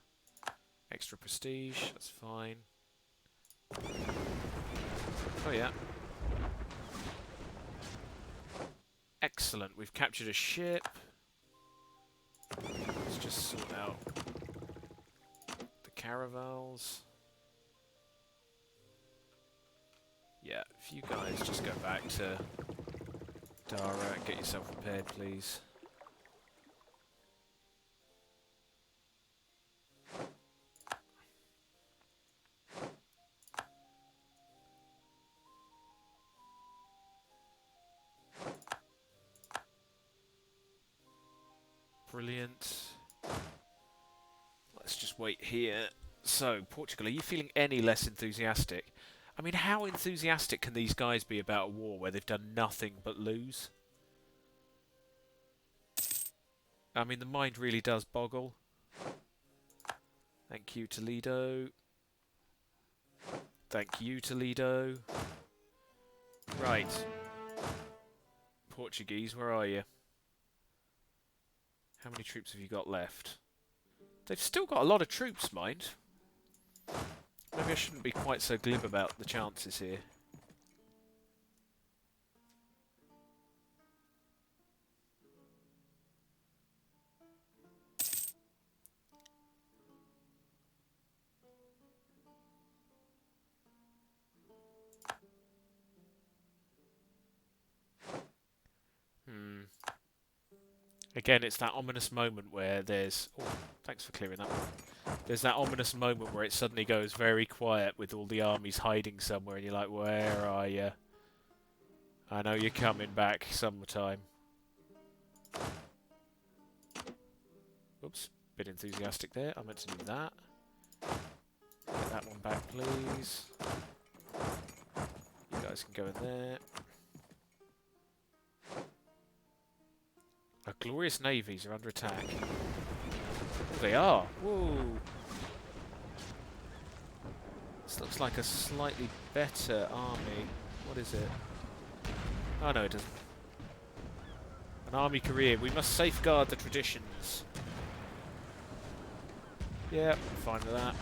Extra prestige, that's fine. Oh yeah. Excellent, we've captured a ship. Let's just sort out the caravels. Yeah, if you guys just go back to Dara and get yourself repaired, please. Brilliant. Let's just wait here. So, Portugal, are you feeling any less enthusiastic? I mean, how enthusiastic can these guys be about a war where they've done nothing but lose? I mean, the mind really does boggle. Thank you, Toledo. Thank you, Toledo. Right. Portuguese, where are you? How many troops have you got left? They've still got a lot of troops, mind. Maybe I shouldn't be quite so glib about the chances here. Again, it's that ominous moment where there's... Oh, thanks for clearing that one. There's that ominous moment where it suddenly goes very quiet with all the armies hiding somewhere and you're like, where are you? I know you're coming back sometime. Oops, bit enthusiastic there. I meant to do that. Get that one back, please. You guys can go in there. Our glorious navies are under attack. Oh, they are. Whoa. This looks like a slightly better army. What is it? Oh no, it doesn't. An army career. We must safeguard the traditions. Yeah, I'm fine with that.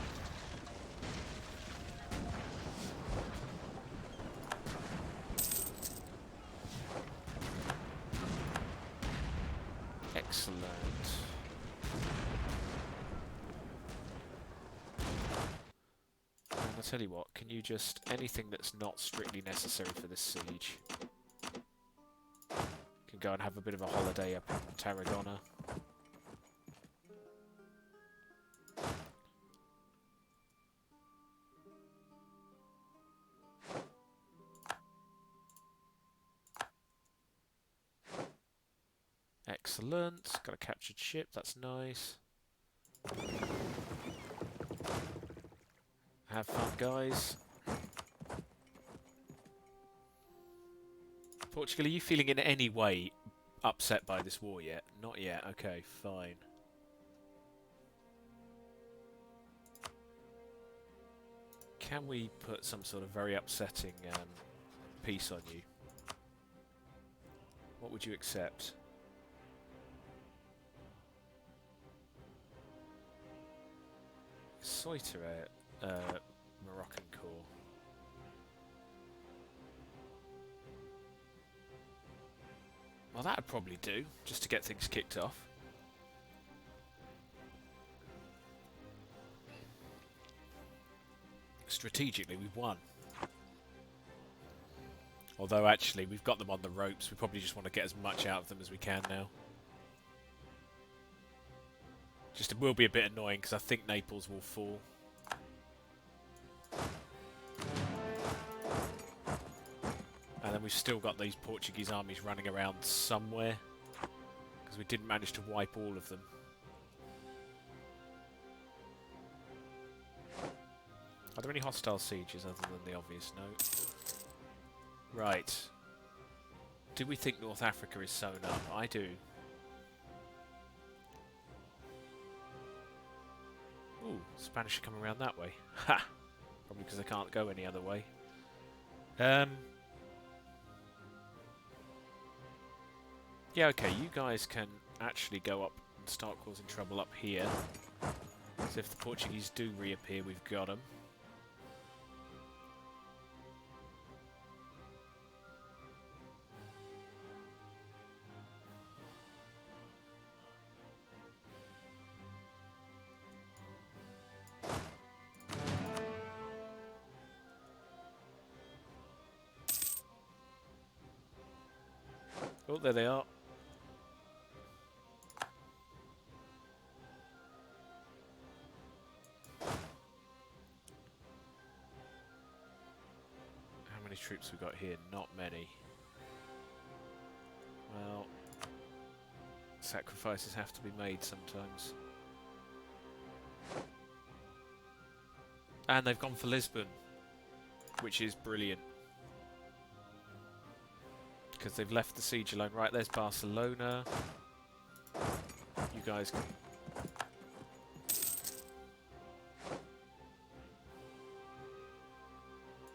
Excellent. And I'll tell you what, can you just... anything that's not strictly necessary for this siege. Can go and have a bit of a holiday up in Tarragona. Excellent. Got a captured ship, that's nice. Have fun, guys. Portugal, are you feeling in any way upset by this war yet? Not yet. Okay, fine. Can we put some sort of very upsetting piece on you? What would you accept? Soiteret, Moroccan Corps. Well, that'd probably do, just to get things kicked off. Strategically, we've won. Although, actually, we've got them on the ropes. We probably just want to get as much out of them as we can now. Just it will be a bit annoying, because I think Naples will fall. And then we've still got these Portuguese armies running around somewhere, because we didn't manage to wipe all of them. Are there any hostile sieges other than the obvious? No. Right. Do we think North Africa is sewn up? I do. Ooh, Spanish are coming around that way. Ha! Probably because they can't go any other way. Yeah, okay, you guys can actually go up and start causing trouble up here. So if the Portuguese do reappear, we've got them. Oh, there they are. How many troops we got here? Not many. Well, sacrifices have to be made sometimes. And they've gone for Lisbon, which is brilliant. Because they've left the siege alone. Right, there's Barcelona. You guys can...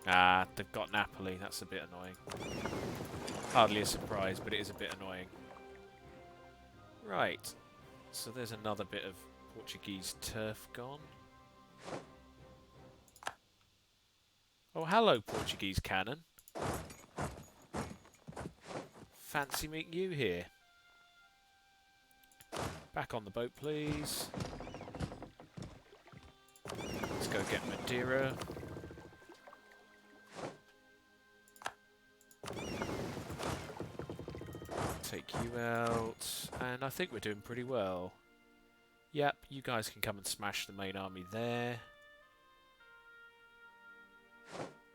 Ah, they've got Napoli. That's a bit annoying. Hardly a surprise, but it is a bit annoying. Right. So there's another bit of Portuguese turf gone. Oh, hello, Portuguese cannon. Fancy meeting you here. Back on the boat, please. Let's go get Madeira. Take you out. And I think we're doing pretty well. Yep, you guys can come and smash the main army there.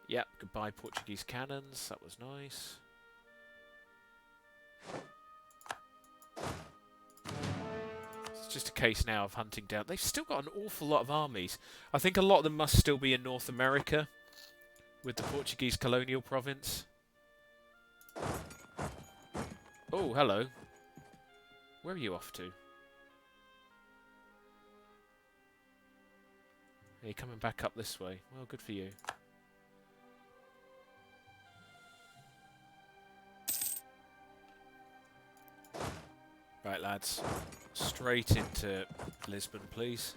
Yep, goodbye Portuguese cannons. That was nice. It's just a case now of hunting down. They've still got an awful lot of armies. I think a lot of them must still be in North America with the Portuguese colonial province. Oh, hello. Where are you off to? Are you coming back up this way? Well, good for you. Right, lads. Straight into Lisbon, please.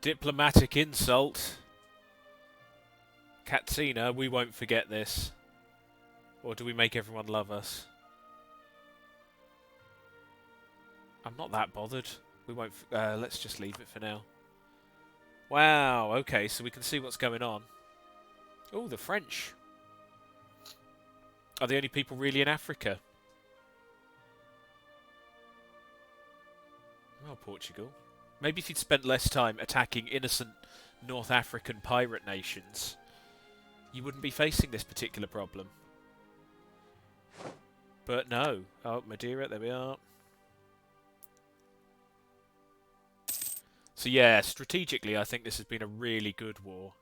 Diplomatic insult. Katsina, we won't forget this. Or do we make everyone love us? I'm not that bothered. We won't... let's just leave it for now. Wow, okay, so we can see what's going on. Oh, the French are the only people really in Africa. Well, Portugal. Maybe if you'd spent less time attacking innocent North African pirate nations, you wouldn't be facing this particular problem. But no. Oh, Madeira, there we are. So yeah, strategically I think this has been a really good war.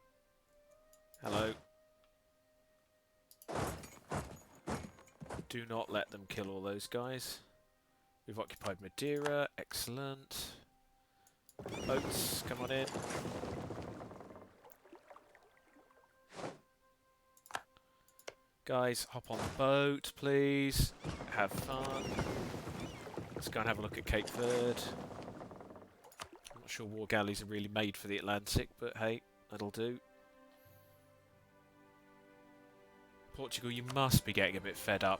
Hello. Do not let them kill all those guys. We've occupied Madeira. Excellent. Boats, come on in. Guys, hop on the boat, please. Have fun. Let's go and have a look at Cape Verde. I'm not sure war galleys are really made for the Atlantic, but hey, that'll do. Portugal, you must be getting a bit fed up.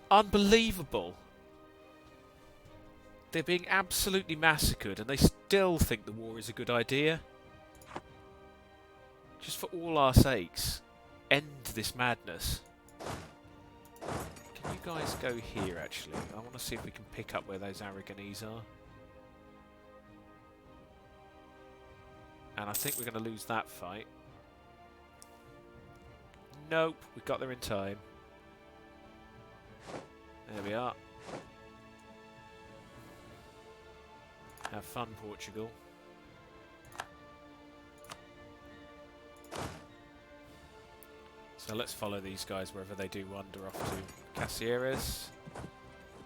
Unbelievable! They're being absolutely massacred and they still think the war is a good idea. Just for all our sakes, end this madness. Can you guys go here, actually? I want to see if we can pick up where those Aragonese are. And I think we're going to lose that fight. Nope, we got there in time. There we are. Have fun, Portugal. So let's follow these guys wherever they do wander off to. Caceres.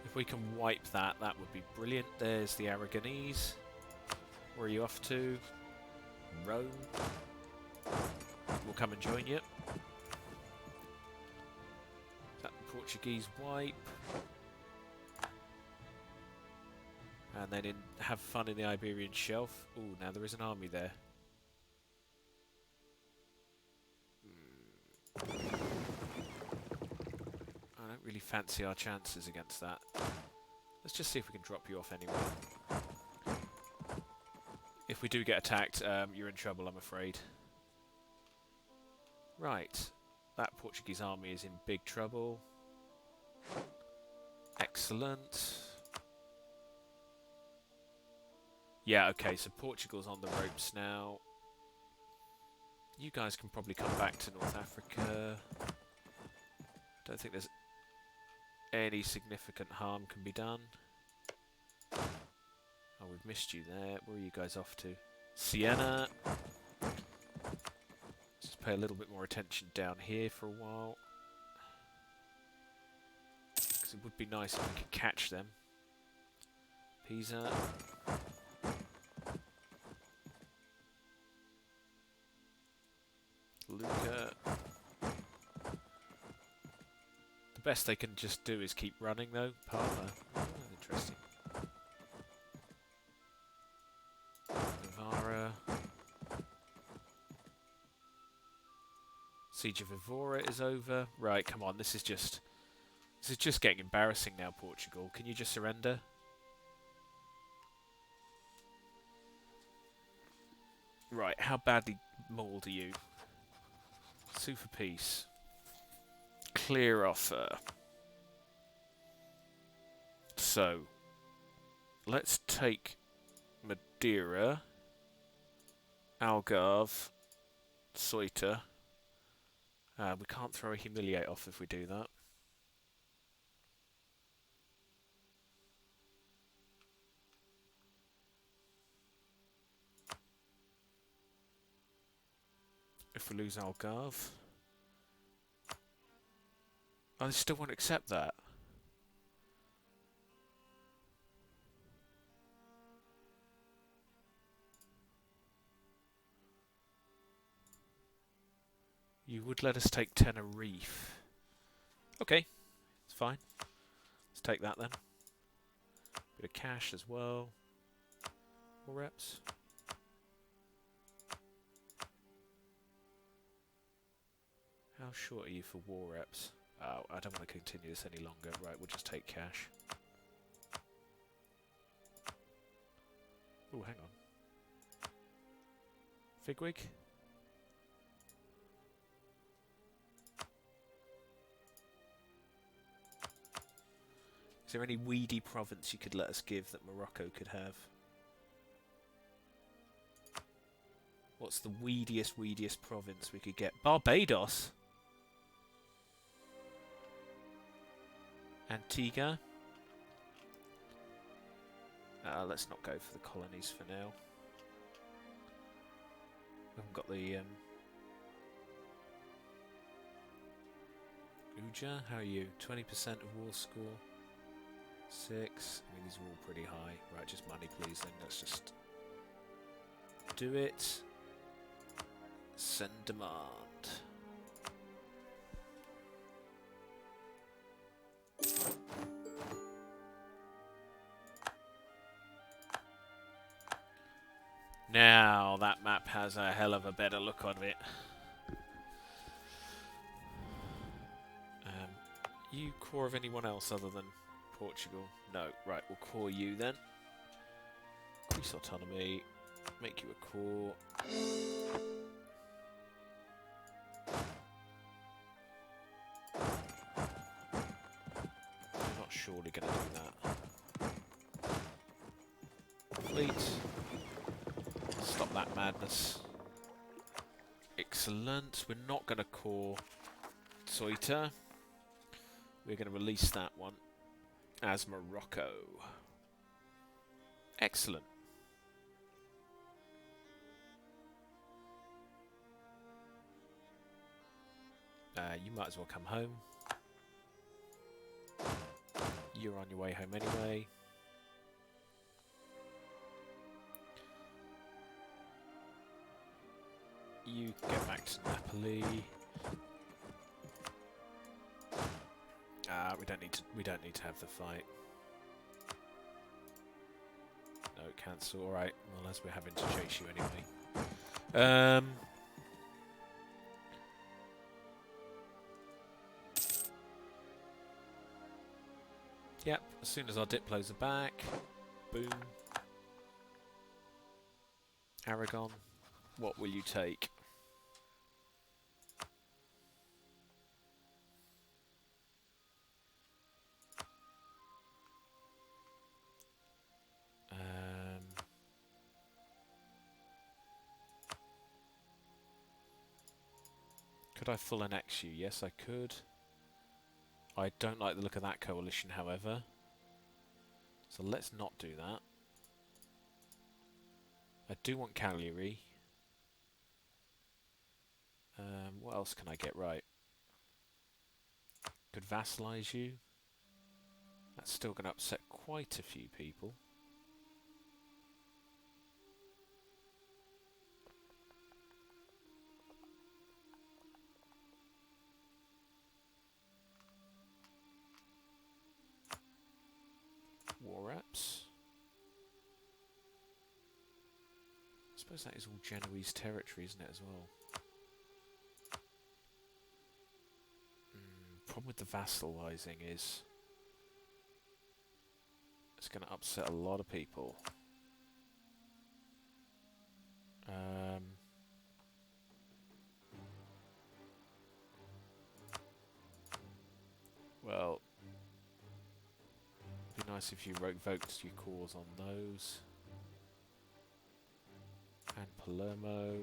If we can wipe that, that would be brilliant. There's the Aragonese. Where are you off to? Rome. We'll come and join you. Portuguese wipe. And then have fun in the Iberian Shelf. Ooh, now there is an army there. I don't really fancy our chances against that. Let's just see if we can drop you off anyway. If we do get attacked, you're in trouble, I'm afraid. Right. That Portuguese army is in big trouble. Excellent. Yeah, okay, so Portugal's on the ropes now. You guys can probably come back to North Africa. Don't think there's any significant harm can be done. Oh, we've missed you there. Where are you guys off to? Siena. Let's just pay a little bit more attention down here for a while. Because it would be nice if we could catch them. Pisa. Lucca. The best they can just do is keep running though. Parma. Oh, interesting. Navarra. Siege of Evora is over. Right, come on, this is just getting embarrassing now, Portugal. Can you just surrender? Right, how badly mauled are you? Sue for peace. Clear offer. So, let's take Madeira, Algarve, Ceuta. We can't throw a humiliate off if we do that. If we lose Algarve. I still won't accept that. You would let us take Tenerife. Okay, it's fine. Let's take that then. Bit of cash as well. More reps. How short are you for war reps? Oh, I don't want to continue this any longer. Right, we'll just take cash. Oh, hang on. Figwig? Is there any weedy province you could let us give that Morocco could have? What's the weediest province we could get? Barbados? Antigua? Let's not go for the colonies for now. We haven't got the... Uja, how are you? 20% of war score. 6. I mean, these are all pretty high. Right, just money please then. Let's just do it. Send demand. Now that map has a hell of a better look on it. You core of anyone else other than Portugal? No. Right, we'll core you then. Increase autonomy. Make you a core. I'm not surely going to do that. Fleet. Stop that madness. Excellent. We're not going to core Ceuta. We're going to release that one as Morocco. Excellent. You might as well come home. You're on your way home anyway. You get back to Napoli. We don't need to. We don't need to have the fight. No, cancel. All right. Well, as we're having to chase you anyway. Yep. As soon as our Diplos are back, boom. Aragon, what will you take? Could I full annex you? Yes, I could. I don't like the look of that coalition, however. So let's not do that. I do want Cagliari. What else can I get right? Could vassalize you. That's still going to upset quite a few people. War apps. I suppose that is all Genoese territory, isn't it, as well? Problem with the vassalizing is it's going to upset a lot of people. Well, it'd be nice if you revoked your cores on those. And Palermo.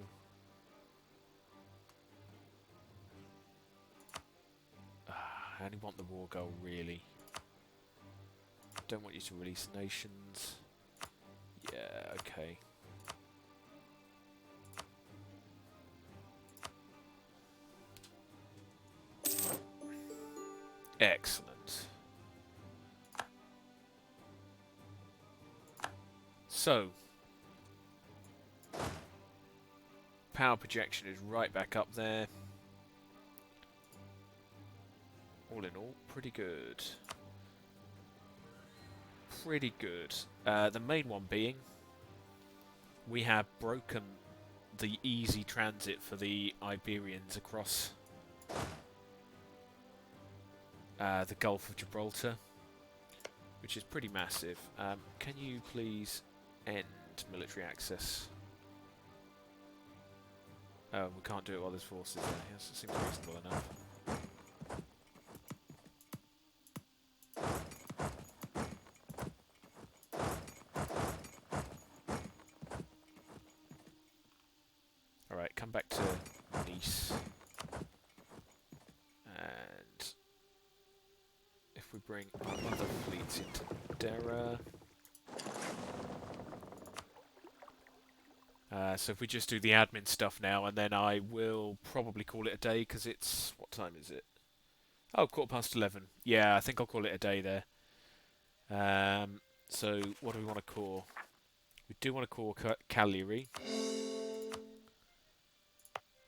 I only want the war goal, really. Don't want you to release nations. Yeah, okay. Excellent. So, power projection is right back up there. All in all, pretty good. Pretty good. The main one being, we have broken the easy transit for the Iberians across the Gulf of Gibraltar, which is pretty massive. Can you please end military access? Oh, we can't do it while there's forces there. Yes, it seems reasonable enough. Alright, come back to Nice. And if we bring other fleets into Dera. So if we just do the admin stuff now, and then I will probably call it a day, because it's... What time is it? Oh, 11:15. Yeah, I think I'll call it a day there. So what do we want to core? We do want to core Cagliari.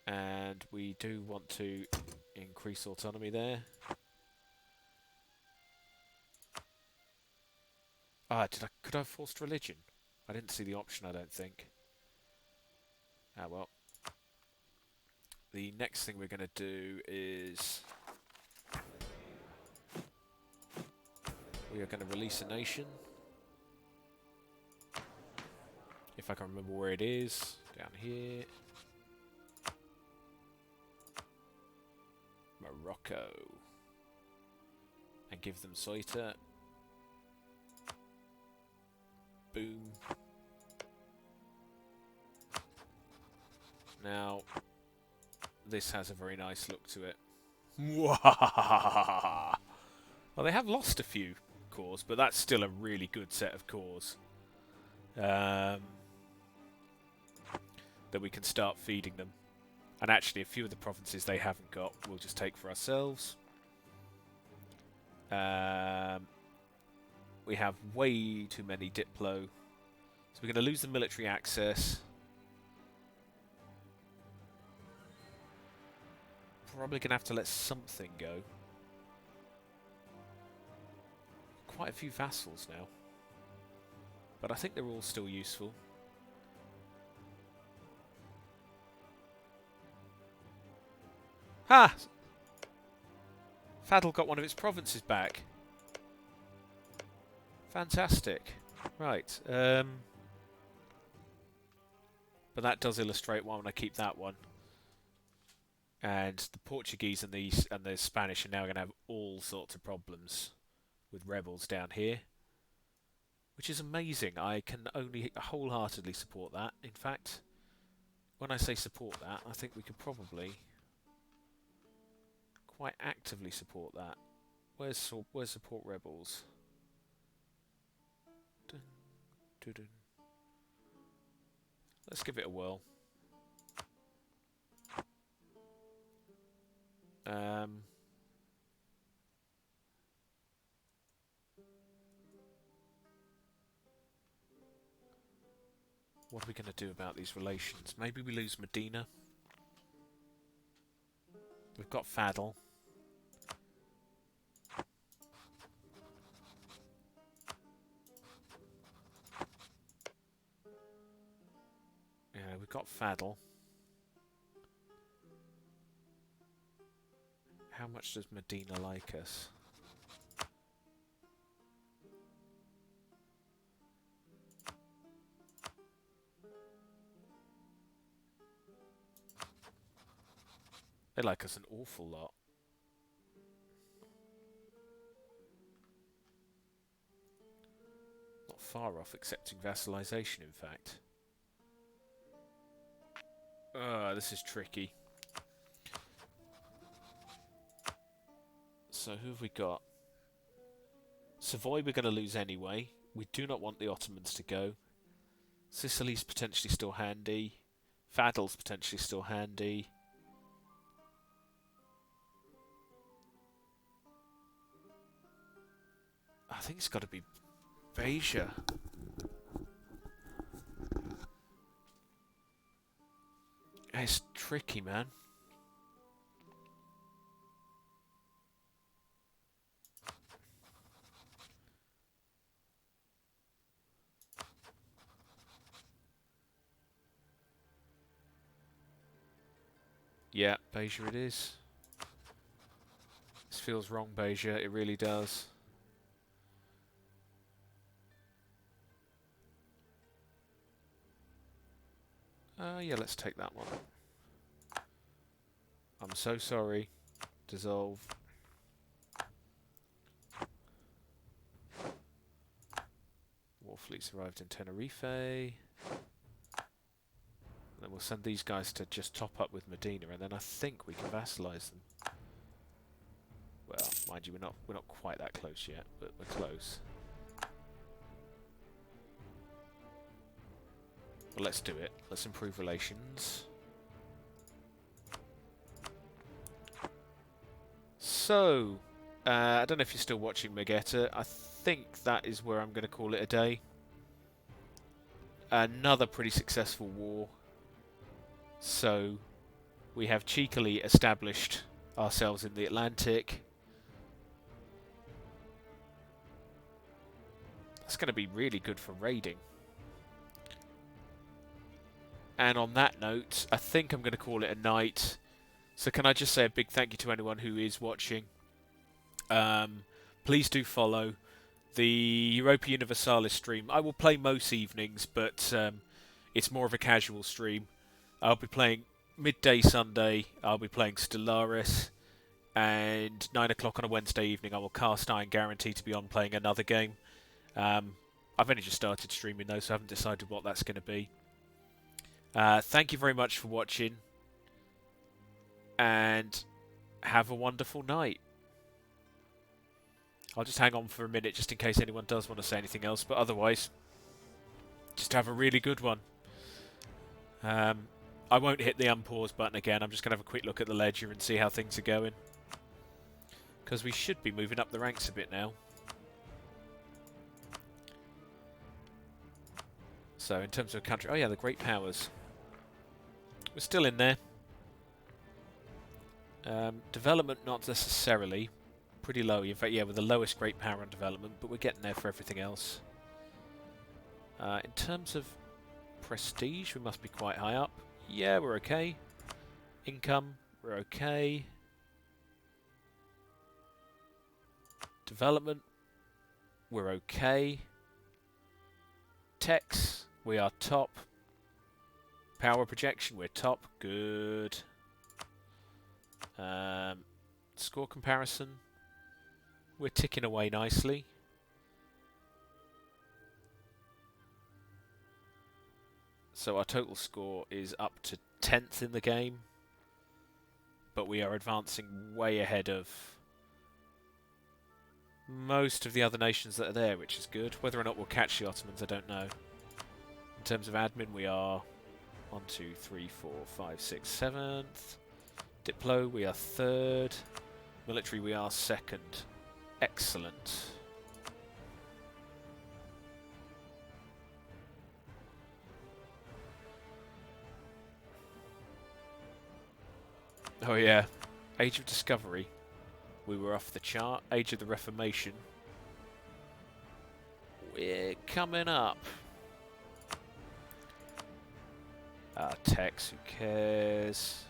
And we do want to increase autonomy there. Could I have forced religion? I didn't see the option, I don't think. Ah, well. The next thing we're going to do is we are going to release a nation. If I can remember where it is. Down here. Morocco. And give them Ceuta. Boom. Now, this has a very nice look to it. Well, they have lost a few cores, but that's still a really good set of cores. That we can start feeding them. And actually, a few of the provinces they haven't got, we'll just take for ourselves. We have way too many Diplo. So we're going to lose the military access. Probably going to have to let something go. quite a few vassals now. But I think they're all still useful. Ha! Fadl got one of its provinces back. Fantastic. Right. But that does illustrate why I want to keep that one. And the Portuguese and the Spanish are now going to have all sorts of problems with rebels down here, which is amazing. I can only wholeheartedly support that. In fact, when I say support that, I think we could probably quite actively support that. Where's support rebels? Dun, dun, dun. Let's give it a whirl. What are we going to do about these relations? Maybe we lose Medina. We've got Fadl. Yeah, we've got Fadl. How much does Medina like us? They like us an awful lot. Not far off accepting vassalization, in fact. This is tricky. So who have we got? Savoy we're going to lose anyway. We do not want the Ottomans to go. Sicily's potentially still handy. Fadl's potentially still handy. I think it's got to be Beja. It's tricky, man. Yeah, Beja it is. This feels wrong, Beja. It really does. Yeah, let's take that one. I'm so sorry. Dissolve. War fleets arrived in Tenerife. And then we'll send these guys to just top up with Medina, and then I think we can vassalize them. Well, mind you, we're not quite that close yet, but we're close. Well, let's do it. Let's improve relations. So, I don't know if you're still watching Megetta. I think that is where I'm going to call it a day. Another pretty successful war. So, we have cheekily established ourselves in the Atlantic. That's going to be really good for raiding. And on that note, I think I'm going to call it a night. So can I just say a big thank you to anyone who is watching. Please do follow the Europa Universalis stream. I will play most evenings, but it's more of a casual stream. I'll be playing midday Sunday. I'll be playing Stellaris. And 9 o'clock on a Wednesday evening, I will cast iron guarantee to be on playing another game. I've only just started streaming though, so I haven't decided what that's going to be. Thank you very much for watching. And have a wonderful night. I'll just hang on for a minute just in case anyone does want to say anything else. But otherwise, just have a really good one. I won't hit the unpause button again. I'm just going to have a quick look at the ledger and see how things are going. Because we should be moving up the ranks a bit now. So in terms of country... Oh yeah, the Great Powers. We're still in there. Development not necessarily. Pretty low. In fact, yeah, we're the lowest great power on development, but we're getting there for everything else. In terms of prestige, we must be quite high up. Yeah, we're okay. Income, we're okay. Development, we're okay. Techs, we are top. Power projection, we're top. Good. Score comparison, we're ticking away nicely. So our total score is up to 10th in the game, but we are advancing way ahead of most of the other nations that are there, which is good. Whether or not we'll catch the Ottomans, I don't know. In terms of admin, we are 1, 2, 3, 4, 5, 6, 7th. Diplo, we are 3rd. Military, we are 2nd. Excellent. Oh yeah, Age of Discovery. We were off the chart. Age of the Reformation. We're coming up. Text, who cares?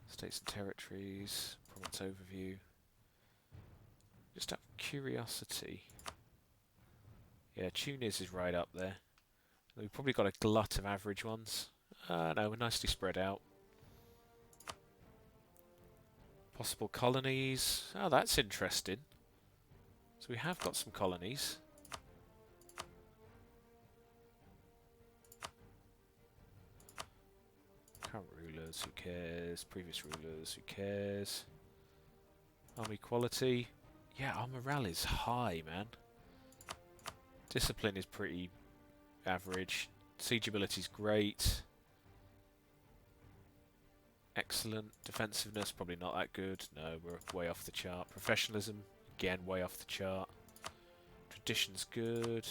States and territories. Province overview. Just out of curiosity. Yeah, Tunis is right up there. We've probably got a glut of average ones. No, we're nicely spread out. Possible colonies. Oh, that's interesting. So we have got some colonies. Current rulers, who cares? Previous rulers, who cares? Army quality. Yeah, our morale is high, man. Discipline is pretty average. Siege ability is great. Excellent. Defensiveness, probably not that good. No, we're way off the chart. Professionalism, again, way off the chart. Tradition's good.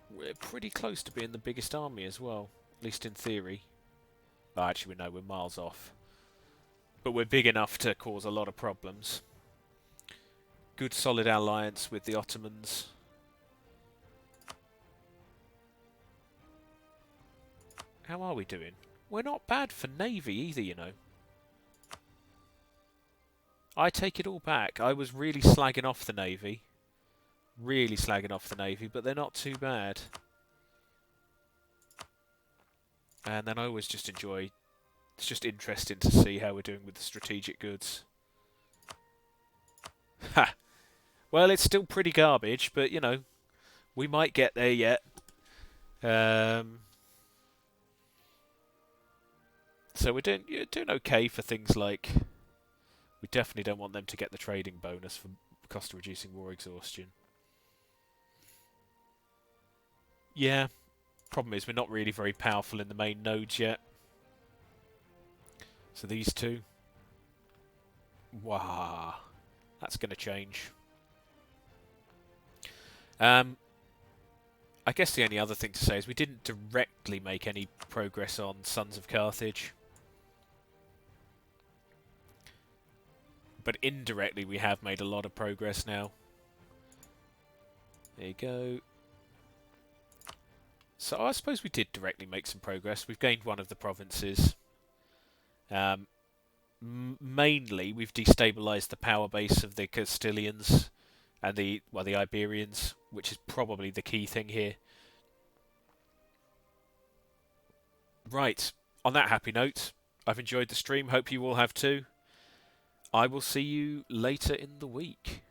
We're pretty close to being the biggest army as well, at least in theory. Oh, actually, no, we're miles off. But we're big enough to cause a lot of problems. Good solid alliance with the Ottomans. How are we doing? We're not bad for navy either, you know. I take it all back. I was really slagging off the navy. Really slagging off the navy, but they're not too bad. And then I always just enjoy... It's just interesting to see how we're doing with the strategic goods. Ha! Well, it's still pretty garbage, but, you know, we might get there yet. So we're doing okay for things like... We definitely don't want them to get the trading bonus for cost of reducing war exhaustion. Yeah, problem is we're not really very powerful in the main nodes yet. So these two. Wow, that's going to change. I guess the only other thing to say is we didn't directly make any progress on Sons of Carthage. But indirectly we have made a lot of progress now. There you go. So I suppose we did directly make some progress. We've gained one of the provinces. Mainly we've destabilised the power base of the Castilians and the Iberians, which is probably the key thing here. Right, on that happy note, I've enjoyed the stream. Hope you all have too. I will see you later in the week.